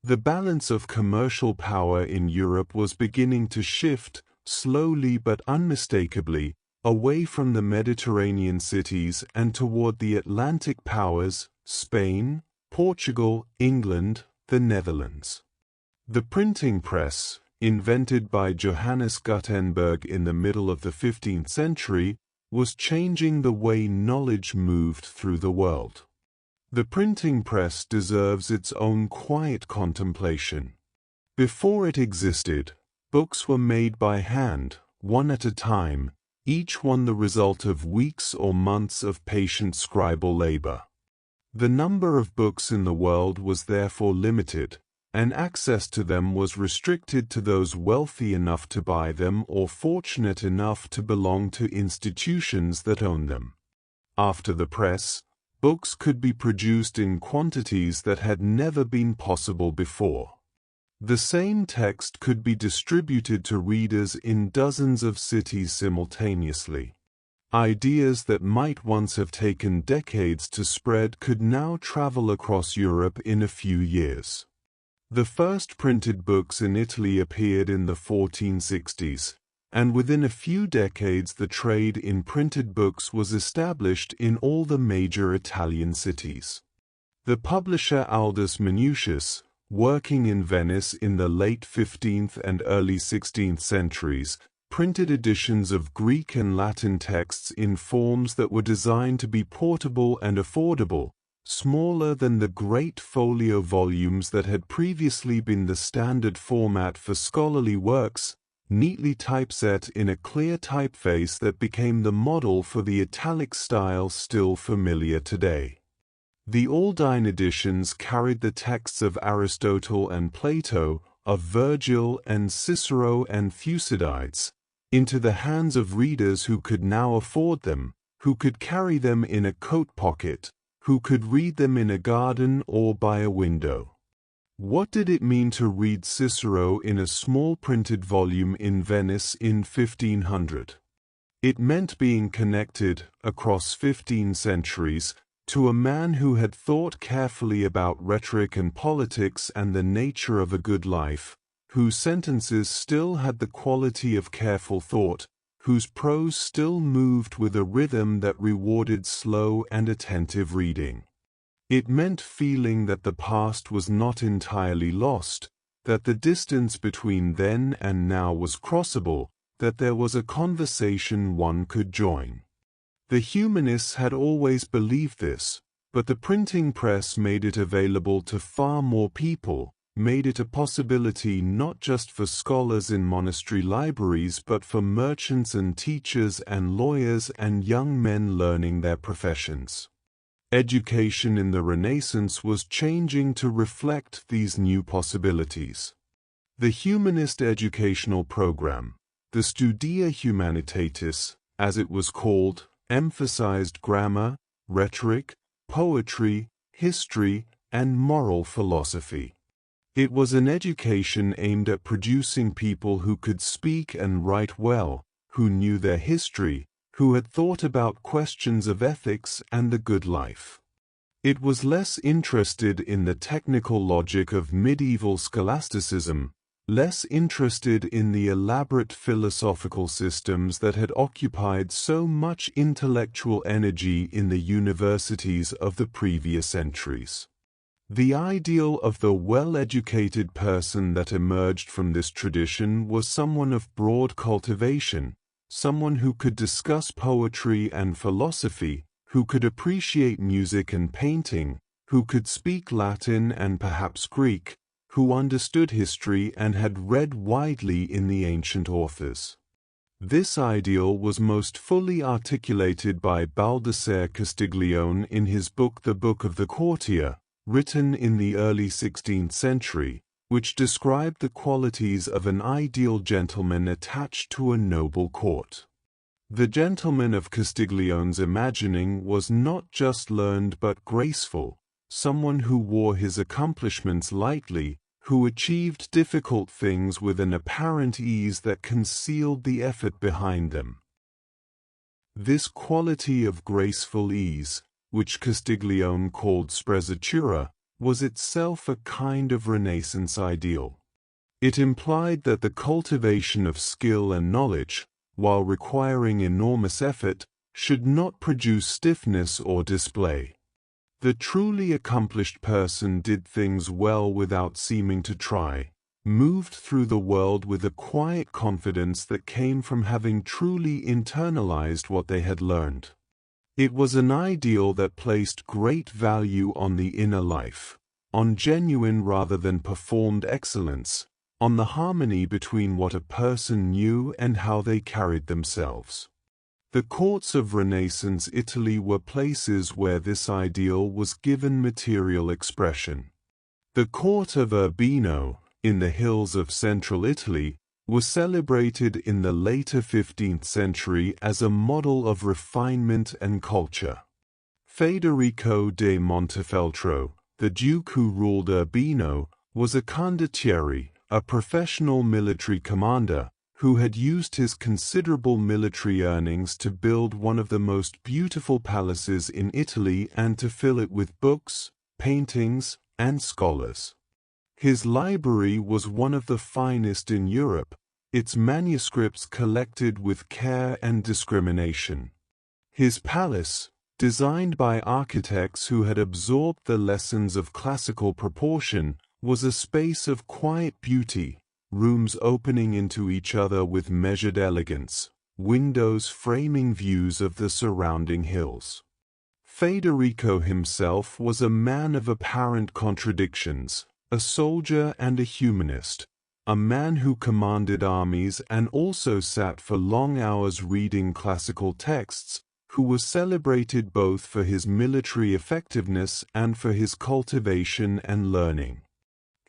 The balance of commercial power in Europe was beginning to shift, slowly but unmistakably, away from the Mediterranean cities and toward the Atlantic powers, Spain, Portugal, England, the Netherlands. The printing press, invented by Johannes Gutenberg in the middle of the 15th century, was changing the way knowledge moved through the world. The printing press deserves its own quiet contemplation. Before it existed, books were made by hand, one at a time, each one the result of weeks or months of patient scribal labor. The number of books in the world was therefore limited, and access to them was restricted to those wealthy enough to buy them or fortunate enough to belong to institutions that owned them. After the press, books could be produced in quantities that had never been possible before. The same text could be distributed to readers in dozens of cities simultaneously. Ideas that might once have taken decades to spread could now travel across Europe in a few years. The first printed books in Italy appeared in the 1460s, and within a few decades the trade in printed books was established in all the major Italian cities. The publisher Aldus Manutius, working in Venice in the late 15th and early 16th centuries, printed editions of Greek and Latin texts in forms that were designed to be portable and affordable, smaller than the great folio volumes that had previously been the standard format for scholarly works, neatly typeset in a clear typeface that became the model for the italic style still familiar today. The Aldine editions carried the texts of Aristotle and Plato, of Virgil and Cicero and Thucydides, into the hands of readers who could now afford them, who could carry them in a coat pocket, who could read them in a garden or by a window. What did it mean to read Cicero in a small printed volume in Venice in 1500? It meant being connected, across 15 centuries, to a man who had thought carefully about rhetoric and politics and the nature of a good life, whose sentences still had the quality of careful thought, whose prose still moved with a rhythm that rewarded slow and attentive reading. It meant feeling that the past was not entirely lost, that the distance between then and now was crossable, that there was a conversation one could join. The humanists had always believed this, but the printing press made it available to far more people, made it a possibility not just for scholars in monastery libraries but for merchants and teachers and lawyers and young men learning their professions. Education in the Renaissance was changing to reflect these new possibilities. The humanist educational program, the Studia Humanitatis, as it was called, emphasized grammar, rhetoric, poetry, history, and moral philosophy. It was an education aimed at producing people who could speak and write well, who knew their history, who had thought about questions of ethics and the good life. It was less interested in the technical logic of medieval scholasticism, less interested in the elaborate philosophical systems that had occupied so much intellectual energy in the universities of the previous centuries. The ideal of the well-educated person that emerged from this tradition was someone of broad cultivation, someone who could discuss poetry and philosophy, who could appreciate music and painting, who could speak Latin and perhaps Greek, who understood history and had read widely in the ancient authors. This ideal was most fully articulated by Baldassare Castiglione in his book The Book of the Courtier, written in the early 16th century, which described the qualities of an ideal gentleman attached to a noble court. The gentleman of Castiglione's imagining was not just learned but graceful, someone who wore his accomplishments lightly, who achieved difficult things with an apparent ease that concealed the effort behind them. This quality of graceful ease, which Castiglione called sprezzatura, was itself a kind of Renaissance ideal. It implied that the cultivation of skill and knowledge, while requiring enormous effort, should not produce stiffness or display. The truly accomplished person did things well without seeming to try, moved through the world with a quiet confidence that came from having truly internalized what they had learned. It was an ideal that placed great value on the inner life, on genuine rather than performed excellence, on the harmony between what a person knew and how they carried themselves. The courts of Renaissance Italy were places where this ideal was given material expression. The court of Urbino, in the hills of central Italy, was celebrated in the later 15th century as a model of refinement and culture. Federico de Montefeltro, the duke who ruled Urbino, was a condottieri, a professional military commander, who had used his considerable military earnings to build one of the most beautiful palaces in Italy and to fill it with books, paintings, and scholars. His library was one of the finest in Europe, its manuscripts collected with care and discrimination. His palace, designed by architects who had absorbed the lessons of classical proportion, was a space of quiet beauty, rooms opening into each other with measured elegance, windows framing views of the surrounding hills. Federico himself was a man of apparent contradictions, a soldier and a humanist, a man who commanded armies and also sat for long hours reading classical texts, who was celebrated both for his military effectiveness and for his cultivation and learning.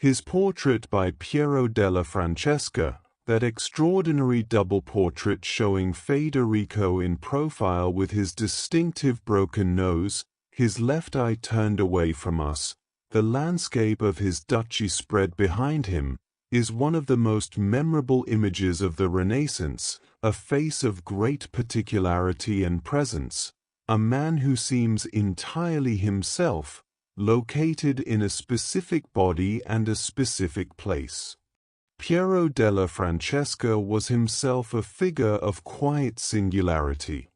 His portrait by Piero della Francesca, that extraordinary double portrait showing Federico in profile with his distinctive broken nose, his left eye turned away from us, the landscape of his duchy spread behind him, is one of the most memorable images of the Renaissance, a face of great particularity and presence, a man who seems entirely himself, located in a specific body and a specific place. Piero della Francesca was himself a figure of quiet singularity.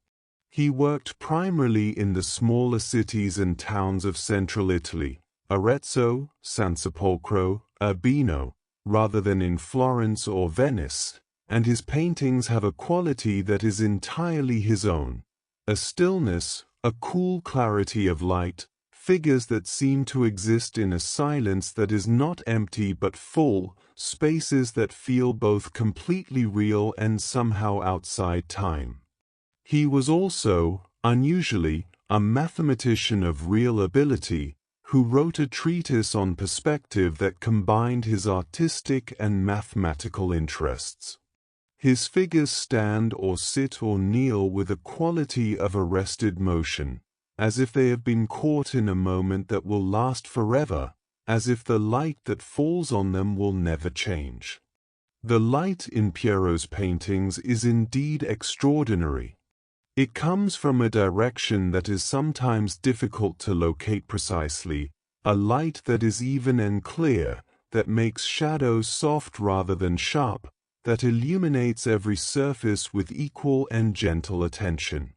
He worked primarily in the smaller cities and towns of central Italy, Arezzo, San Sepolcro, Urbino, rather than in Florence or Venice, and his paintings have a quality that is entirely his own, a stillness, a cool clarity of light, figures that seem to exist in a silence that is not empty but full, spaces that feel both completely real and somehow outside time. He was also, unusually, a mathematician of real ability, who wrote a treatise on perspective that combined his artistic and mathematical interests. His figures stand or sit or kneel with a quality of arrested motion, as if they have been caught in a moment that will last forever, as if the light that falls on them will never change. The light in Pierrot's paintings is indeed extraordinary. It comes from a direction that is sometimes difficult to locate precisely, a light that is even and clear, that makes shadows soft rather than sharp, that illuminates every surface with equal and gentle attention.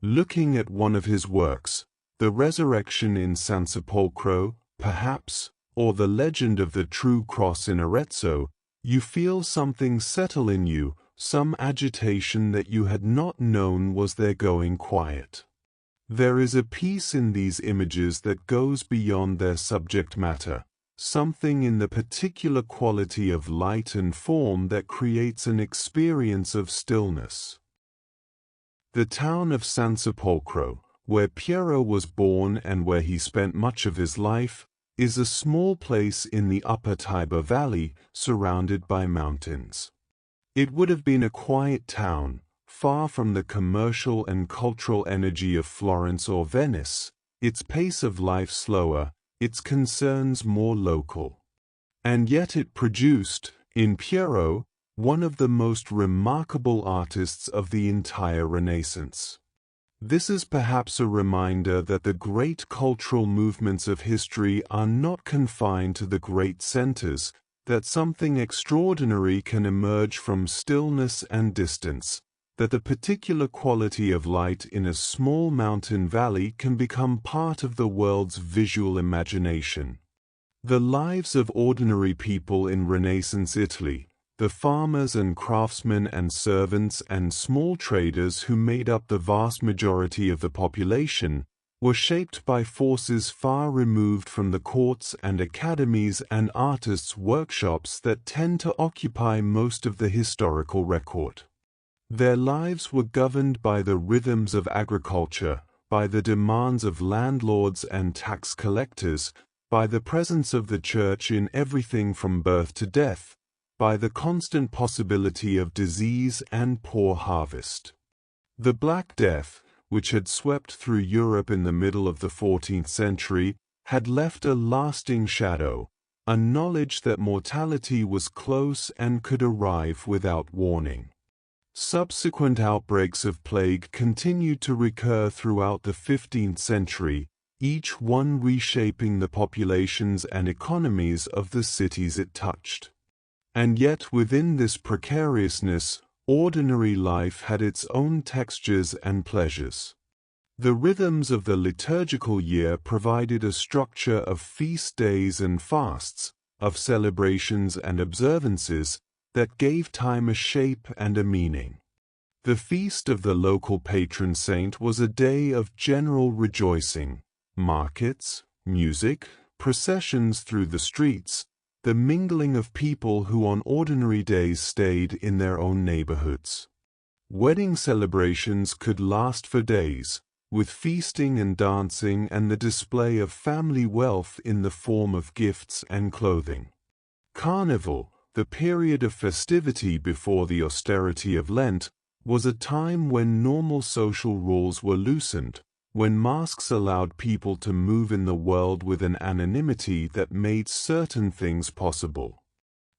Looking at one of his works, the Resurrection in San Sepolcro, perhaps, or the Legend of the True Cross in Arezzo, you feel something settle in you, some agitation that you had not known was there going quiet. There is a peace in these images that goes beyond their subject matter, something in the particular quality of light and form that creates an experience of stillness. The town of San Sepolcro, where Piero was born and where he spent much of his life, is a small place in the upper Tiber Valley, surrounded by mountains. It would have been a quiet town, far from the commercial and cultural energy of Florence or Venice, its pace of life slower, its concerns more local. And yet it produced, in Piero, one of the most remarkable artists of the entire Renaissance. This is perhaps a reminder that the great cultural movements of history are not confined to the great centers, that something extraordinary can emerge from stillness and distance, that the particular quality of light in a small mountain valley can become part of the world's visual imagination. The lives of ordinary people in Renaissance Italy, the farmers and craftsmen and servants and small traders who made up the vast majority of the population, were shaped by forces far removed from the courts and academies and artists' workshops that tend to occupy most of the historical record. Their lives were governed by the rhythms of agriculture, by the demands of landlords and tax collectors, by the presence of the church in everything from birth to death, by the constant possibility of disease and poor harvest. The Black Death, which had swept through Europe in the middle of the 14th century, had left a lasting shadow, a knowledge that mortality was close and could arrive without warning. Subsequent outbreaks of plague continued to recur throughout the 15th century, each one reshaping the populations and economies of the cities it touched. And yet within this precariousness, ordinary life had its own textures and pleasures. The rhythms of the liturgical year provided a structure of feast days and fasts, of celebrations and observances, that gave time a shape and a meaning. The feast of the local patron saint was a day of general rejoicing, markets, music, processions through the streets, the mingling of people who on ordinary days stayed in their own neighborhoods. Wedding celebrations could last for days, with feasting and dancing and the display of family wealth in the form of gifts and clothing. Carnival, the period of festivity before the austerity of Lent, was a time when normal social rules were loosened, when masks allowed people to move in the world with an anonymity that made certain things possible.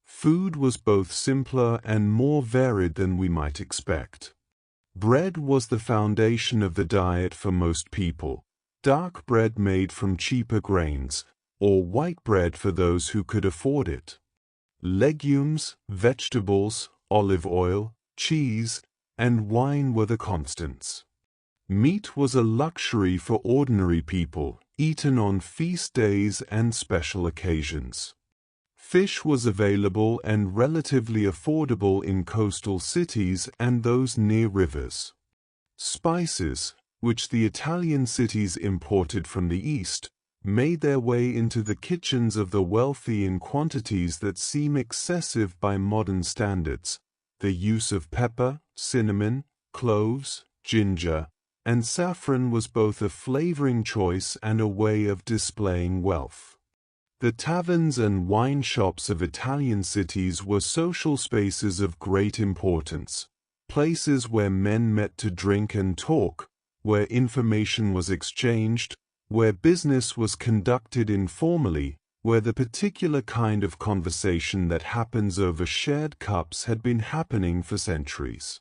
Food was both simpler and more varied than we might expect. Bread was the foundation of the diet for most people, dark bread made from cheaper grains, or white bread for those who could afford it. Legumes, vegetables, olive oil, cheese, and wine were the constants. Meat was a luxury for ordinary people, eaten on feast days and special occasions. Fish was available and relatively affordable in coastal cities and those near rivers. Spices, which the Italian cities imported from the East, made their way into the kitchens of the wealthy in quantities that seem excessive by modern standards. The use of pepper, cinnamon, cloves, ginger, and saffron was both a flavoring choice and a way of displaying wealth. The taverns and wine shops of Italian cities were social spaces of great importance, places where men met to drink and talk, where information was exchanged, where business was conducted informally, where the particular kind of conversation that happens over shared cups had been happening for centuries.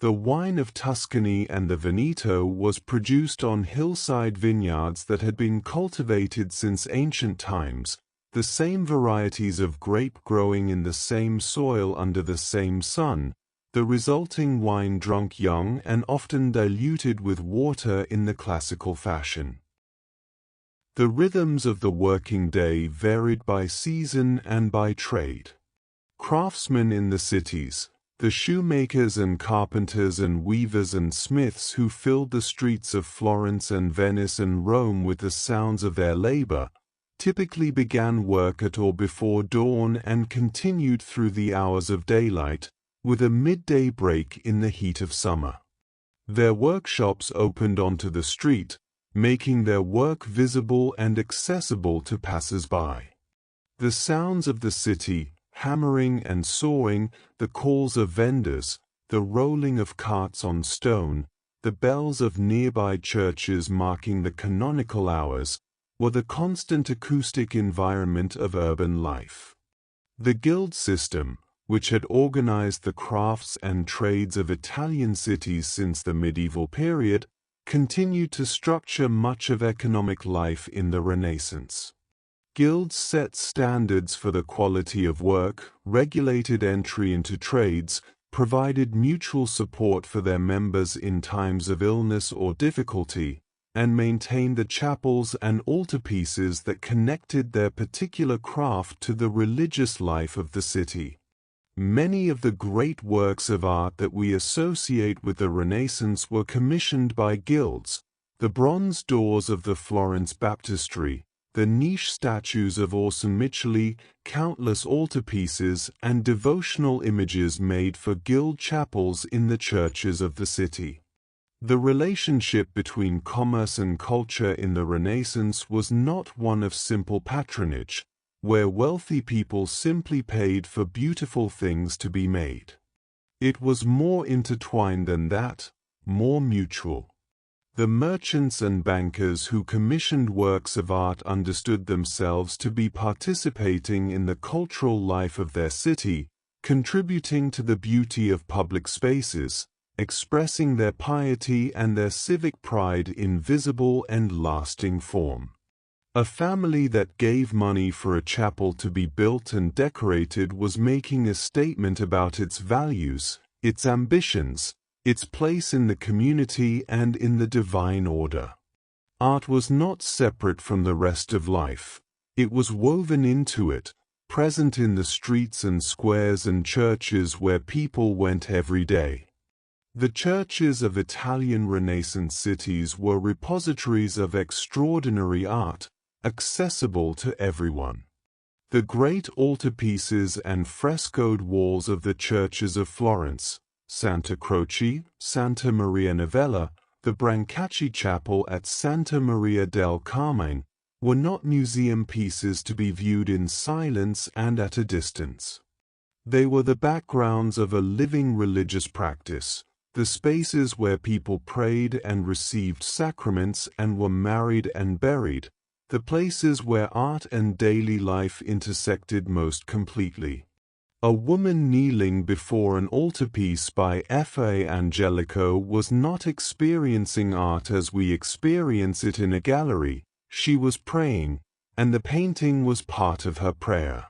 The wine of Tuscany and the Veneto was produced on hillside vineyards that had been cultivated since ancient times, the same varieties of grape growing in the same soil under the same sun, the resulting wine drunk young and often diluted with water in the classical fashion. The rhythms of the working day varied by season and by trade. Craftsmen in the cities, the shoemakers and carpenters and weavers and smiths who filled the streets of Florence and Venice and Rome with the sounds of their labor, typically began work at or before dawn and continued through the hours of daylight, with a midday break in the heat of summer. Their workshops opened onto the street, making their work visible and accessible to passers-by. The sounds of the city, hammering and sawing, the calls of vendors, the rolling of carts on stone, the bells of nearby churches marking the canonical hours, were the constant acoustic environment of urban life. The guild system, which had organized the crafts and trades of Italian cities since the medieval period, continued to structure much of economic life in the Renaissance. Guilds set standards for the quality of work, regulated entry into trades, provided mutual support for their members in times of illness or difficulty, and maintained the chapels and altarpieces that connected their particular craft to the religious life of the city. Many of the great works of art that we associate with the Renaissance were commissioned by guilds: the bronze doors of the Florence Baptistery, the niche statues of Orson Micheli, countless altarpieces and devotional images made for guild chapels in the churches of the city. The relationship between commerce and culture in the Renaissance was not one of simple patronage, where wealthy people simply paid for beautiful things to be made. It was more intertwined than that, more mutual. The merchants and bankers who commissioned works of art understood themselves to be participating in the cultural life of their city, contributing to the beauty of public spaces, expressing their piety and their civic pride in visible and lasting form. A family that gave money for a chapel to be built and decorated was making a statement about its values, its ambitions, its place in the community and in the divine order. Art was not separate from the rest of life. It was woven into it, present in the streets and squares and churches where people went every day. The churches of Italian Renaissance cities were repositories of extraordinary art, accessible to everyone. The great altarpieces and frescoed walls of the churches of Florence, Santa Croce, Santa Maria Novella, the Brancacci Chapel at Santa Maria del Carmine, were not museum pieces to be viewed in silence and at a distance. They were the backgrounds of a living religious practice, the spaces where people prayed and received sacraments and were married and buried, the places where art and daily life intersected most completely. A woman kneeling before an altarpiece by F.A. Angelico was not experiencing art as we experience it in a gallery. She was praying, and the painting was part of her prayer.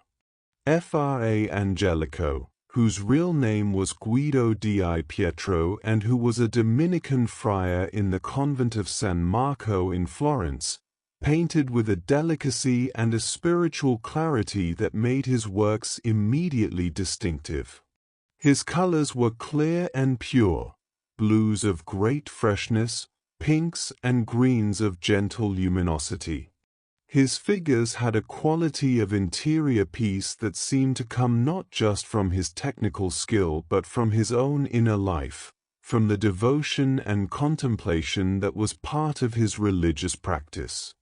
F.A. Angelico, whose real name was Guido di Pietro and who was a Dominican friar in the convent of San Marco in Florence, painted with a delicacy and a spiritual clarity that made his works immediately distinctive. His colors were clear and pure, blues of great freshness, pinks and greens of gentle luminosity. His figures had a quality of interior peace that seemed to come not just from his technical skill but from his own inner life, from the devotion and contemplation that was part of his religious practice.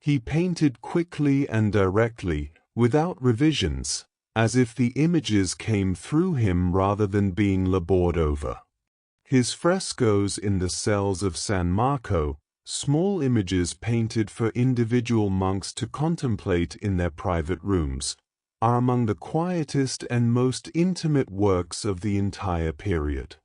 He painted quickly and directly, without revisions, as if the images came through him rather than being labored over. His frescoes in the cells of San Marco, small images painted for individual monks to contemplate in their private rooms, are among the quietest and most intimate works of the entire period.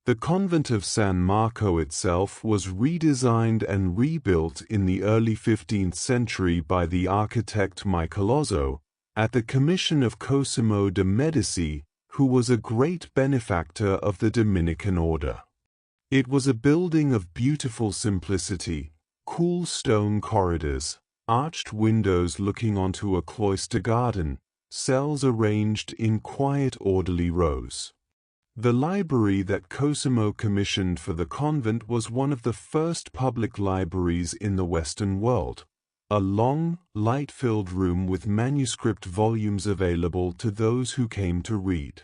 The convent of San Marco itself was redesigned and rebuilt in the early 15th century by the architect Michelozzo, at the commission of Cosimo de' Medici, who was a great benefactor of the Dominican order. It was a building of beautiful simplicity, cool stone corridors, arched windows looking onto a cloister garden, cells arranged in quiet orderly rows. The library that Cosimo commissioned for the convent was one of the first public libraries in the Western world, a long, light-filled room with manuscript volumes available to those who came to read.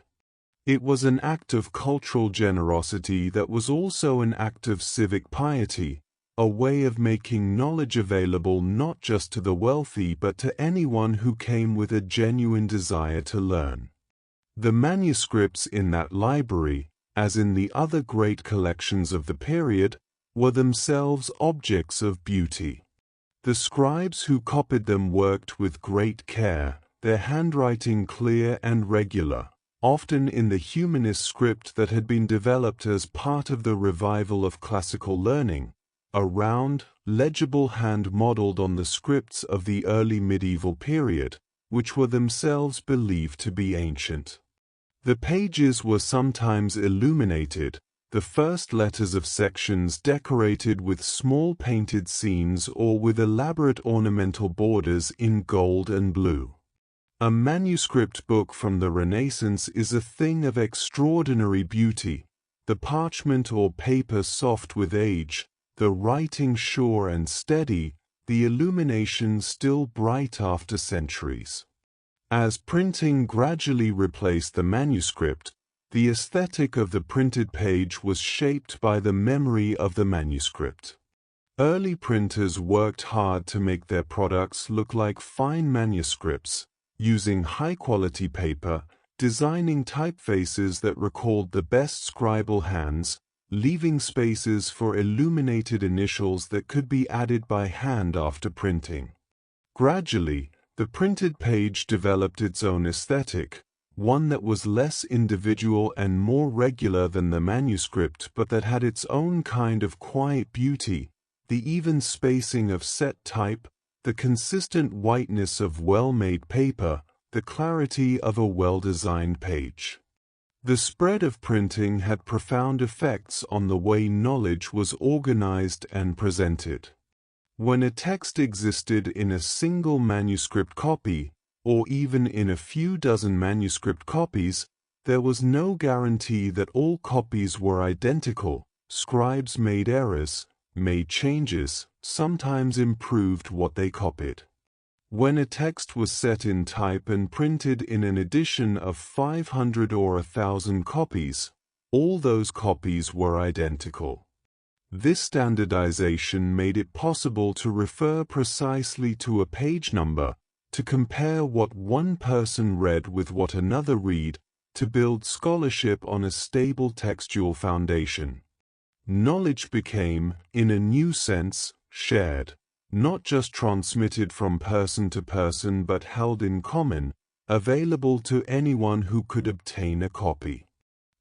It was an act of cultural generosity that was also an act of civic piety, a way of making knowledge available not just to the wealthy but to anyone who came with a genuine desire to learn. The manuscripts in that library, as in the other great collections of the period, were themselves objects of beauty. The scribes who copied them worked with great care, their handwriting clear and regular, often in the humanist script that had been developed as part of the revival of classical learning, a round, legible hand modeled on the scripts of the early medieval period, which were themselves believed to be ancient. The pages were sometimes illuminated, the first letters of sections decorated with small painted scenes or with elaborate ornamental borders in gold and blue. A manuscript book from the Renaissance is a thing of extraordinary beauty, the parchment or paper soft with age, the writing sure and steady, the illumination still bright after centuries. As printing gradually replaced the manuscript, the aesthetic of the printed page was shaped by the memory of the manuscript. Early printers worked hard to make their products look like fine manuscripts, using high-quality paper, designing typefaces that recalled the best scribal hands, leaving spaces for illuminated initials that could be added by hand after printing. Gradually, the printed page developed its own aesthetic, one that was less individual and more regular than the manuscript but that had its own kind of quiet beauty, the even spacing of set type, the consistent whiteness of well-made paper, the clarity of a well-designed page. The spread of printing had profound effects on the way knowledge was organized and presented. When a text existed in a single manuscript copy, or even in a few dozen manuscript copies, there was no guarantee that all copies were identical. Scribes made errors, made changes, sometimes improved what they copied. When a text was set in type and printed in an edition of 500 or 1,000 copies, all those copies were identical. This standardization made it possible to refer precisely to a page number, to compare what one person read with what another read, to build scholarship on a stable textual foundation. Knowledge became, in a new sense, shared, not just transmitted from person to person but held in common, available to anyone who could obtain a copy.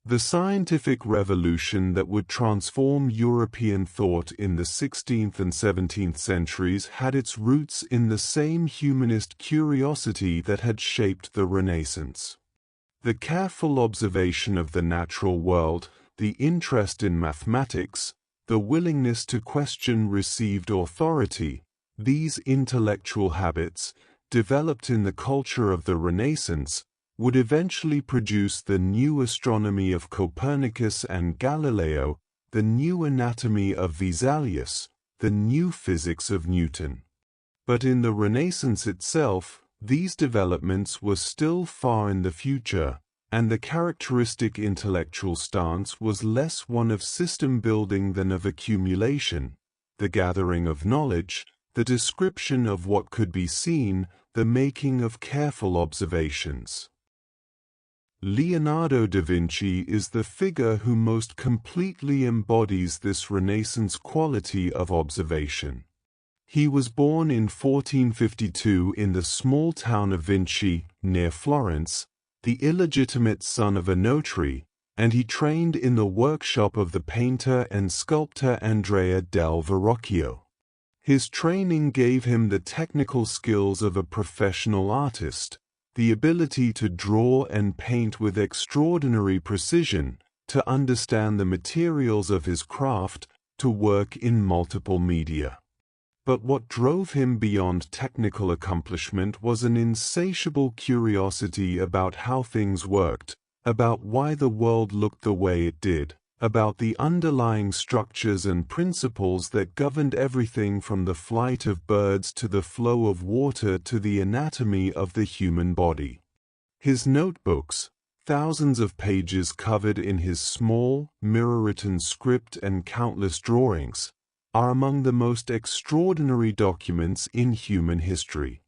The scientific revolution that would transform European thought in the 16th and 17th centuries had its roots in the same humanist curiosity that had shaped the Renaissance. The careful observation of the natural world, the interest in mathematics, the willingness to question received authority, these intellectual habits, developed in the culture of the Renaissance, would eventually produce the new astronomy of Copernicus and Galileo, the new anatomy of Vesalius, the new physics of Newton. But in the Renaissance itself, these developments were still far in the future, and the characteristic intellectual stance was less one of system building than of accumulation, the gathering of knowledge, the description of what could be seen, the making of careful observations. Leonardo da Vinci is the figure who most completely embodies this Renaissance quality of observation. He was born in 1452 in the small town of Vinci, near Florence, the illegitimate son of a notary, and he trained in the workshop of the painter and sculptor Andrea del Verrocchio. His training gave him the technical skills of a professional artist, the ability to draw and paint with extraordinary precision, to understand the materials of his craft, to work in multiple media. But what drove him beyond technical accomplishment was an insatiable curiosity about how things worked, about why the world looked the way it did, about the underlying structures and principles that governed everything from the flight of birds to the flow of water to the anatomy of the human body. His notebooks, thousands of pages covered in his small, mirror-written script and countless drawings, are among the most extraordinary documents in human history.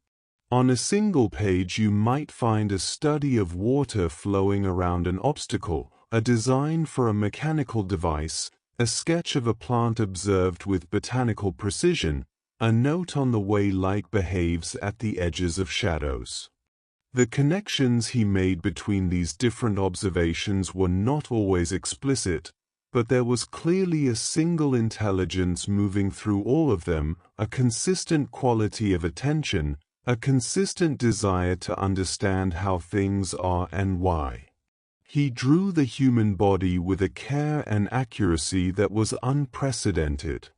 On a single page you might find a study of water flowing around an obstacle, a design for a mechanical device, a sketch of a plant observed with botanical precision, a note on the way light behaves at the edges of shadows. The connections he made between these different observations were not always explicit, but there was clearly a single intelligence moving through all of them, a consistent quality of attention, a consistent desire to understand how things are and why. He drew the human body with a care and accuracy that was unprecedented.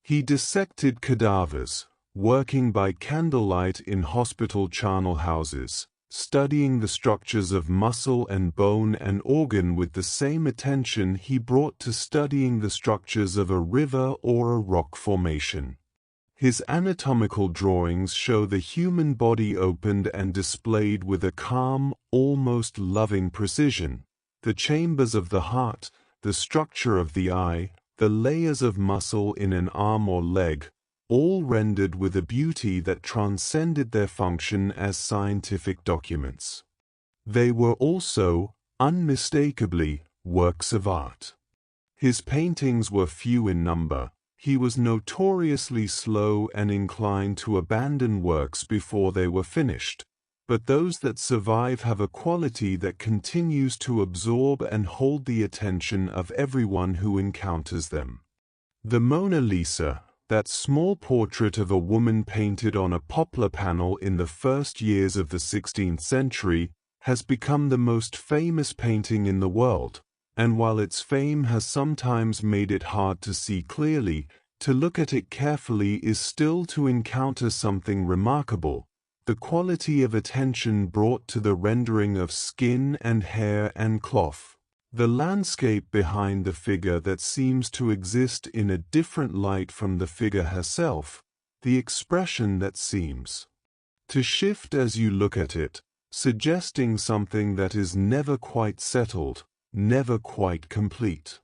He dissected cadavers, working by candlelight in hospital charnel houses, studying the structures of muscle and bone and organ with the same attention he brought to studying the structures of a river or a rock formation. His anatomical drawings show the human body opened and displayed with a calm, almost loving precision, the chambers of the heart, the structure of the eye, the layers of muscle in an arm or leg, all rendered with a beauty that transcended their function as scientific documents. They were also, unmistakably, works of art. His paintings were few in number. He was notoriously slow and inclined to abandon works before they were finished, but those that survive have a quality that continues to absorb and hold the attention of everyone who encounters them. The Mona Lisa, that small portrait of a woman painted on a poplar panel in the first years of the 16th century, has become the most famous painting in the world. And while its fame has sometimes made it hard to see clearly, to look at it carefully is still to encounter something remarkable, the quality of attention brought to the rendering of skin and hair and cloth, the landscape behind the figure that seems to exist in a different light from the figure herself, the expression that seems to shift as you look at it, suggesting something that is never quite settled, never quite complete.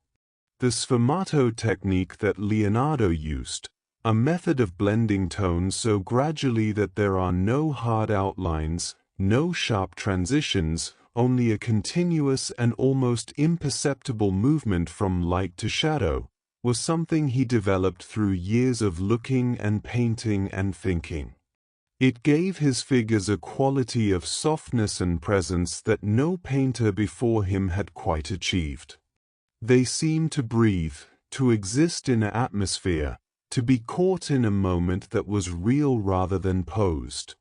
The sfumato technique that Leonardo used, a method of blending tones so gradually that there are no hard outlines, no sharp transitions, only a continuous and almost imperceptible movement from light to shadow, was something he developed through years of looking and painting and thinking. It gave his figures a quality of softness and presence that no painter before him had quite achieved. They seemed to breathe, to exist in an atmosphere, to be caught in a moment that was real rather than posed.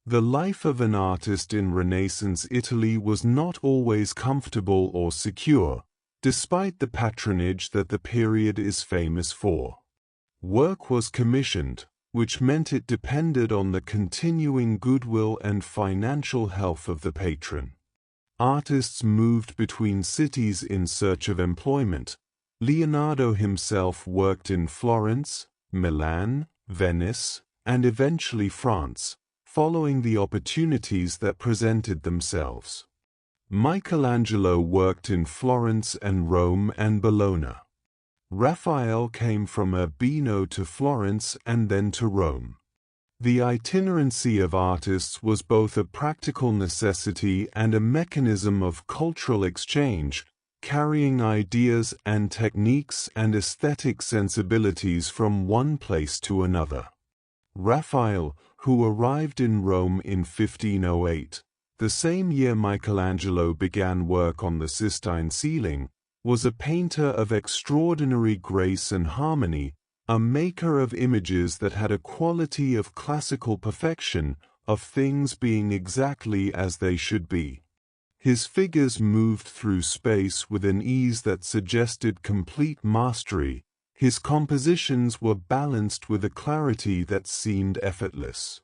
The life of an artist in Renaissance Italy was not always comfortable or secure, despite the patronage that the period is famous for. Work was commissioned, which meant it depended on the continuing goodwill and financial health of the patron. Artists moved between cities in search of employment. Leonardo himself worked in Florence, Milan, Venice, and eventually France, following the opportunities that presented themselves. Michelangelo worked in Florence and Rome and Bologna. Raphael came from Urbino to Florence and then to Rome. The itinerancy of artists was both a practical necessity and a mechanism of cultural exchange, carrying ideas and techniques and aesthetic sensibilities from one place to another. Raphael, who arrived in Rome in 1508, the same year Michelangelo began work on the Sistine ceiling, was a painter of extraordinary grace and harmony, a maker of images that had a quality of classical perfection, of things being exactly as they should be. His figures moved through space with an ease that suggested complete mastery. His compositions were balanced with a clarity that seemed effortless.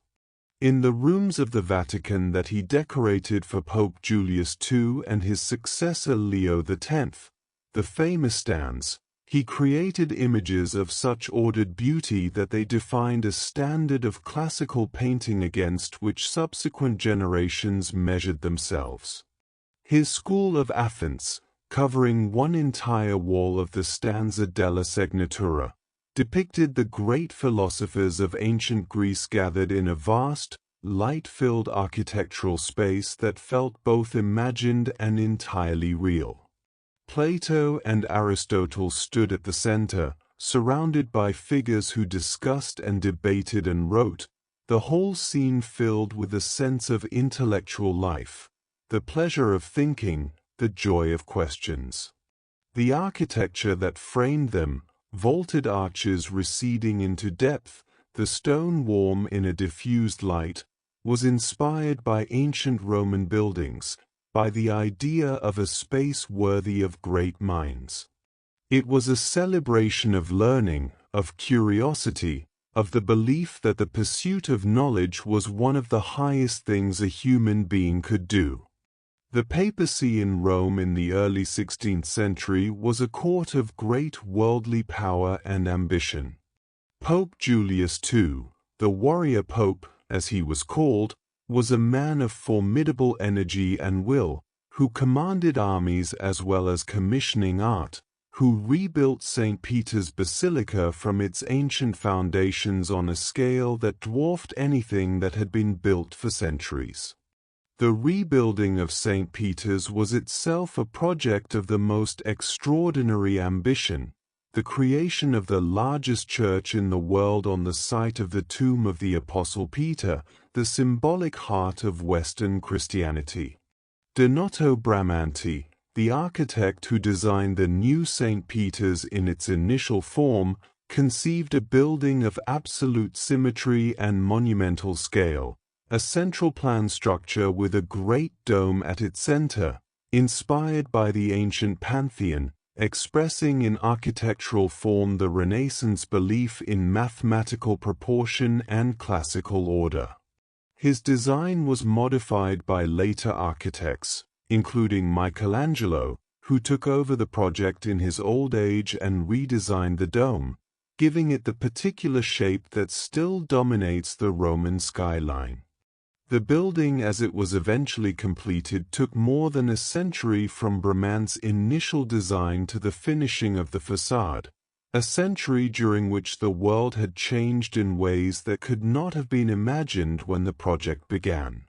In the rooms of the Vatican that he decorated for Pope Julius II and his successor Leo X, the famous stands, he created images of such ordered beauty that they defined a standard of classical painting against which subsequent generations measured themselves. His school of Athens, covering one entire wall of the Stanza della Segnatura, depicted the great philosophers of ancient Greece gathered in a vast, light-filled architectural space that felt both imagined and entirely real. Plato and Aristotle stood at the center, surrounded by figures who discussed and debated and wrote, the whole scene filled with a sense of intellectual life, the pleasure of thinking, the joy of questions. The architecture that framed them, vaulted arches receding into depth, the stone warm in a diffused light, was inspired by ancient Roman buildings, by the idea of a space worthy of great minds. It was a celebration of learning, of curiosity, of the belief that the pursuit of knowledge was one of the highest things a human being could do. The papacy in Rome in the early 16th century was a court of great worldly power and ambition. Pope Julius II, the warrior pope, as he was called, was a man of formidable energy and will, who commanded armies as well as commissioning art, who rebuilt St. Peter's Basilica from its ancient foundations on a scale that dwarfed anything that had been built for centuries. The rebuilding of St. Peter's was itself a project of the most extraordinary ambition, the creation of the largest church in the world on the site of the tomb of the Apostle Peter, the symbolic heart of Western Christianity. Donato Bramante, the architect who designed the new St. Peter's in its initial form, conceived a building of absolute symmetry and monumental scale, a central plan structure with a great dome at its center, inspired by the ancient Pantheon, expressing in architectural form the Renaissance belief in mathematical proportion and classical order. His design was modified by later architects, including Michelangelo, who took over the project in his old age and redesigned the dome, giving it the particular shape that still dominates the Roman skyline. The building as it was eventually completed took more than a century from Bramante's initial design to the finishing of the facade, a century during which the world had changed in ways that could not have been imagined when the project began.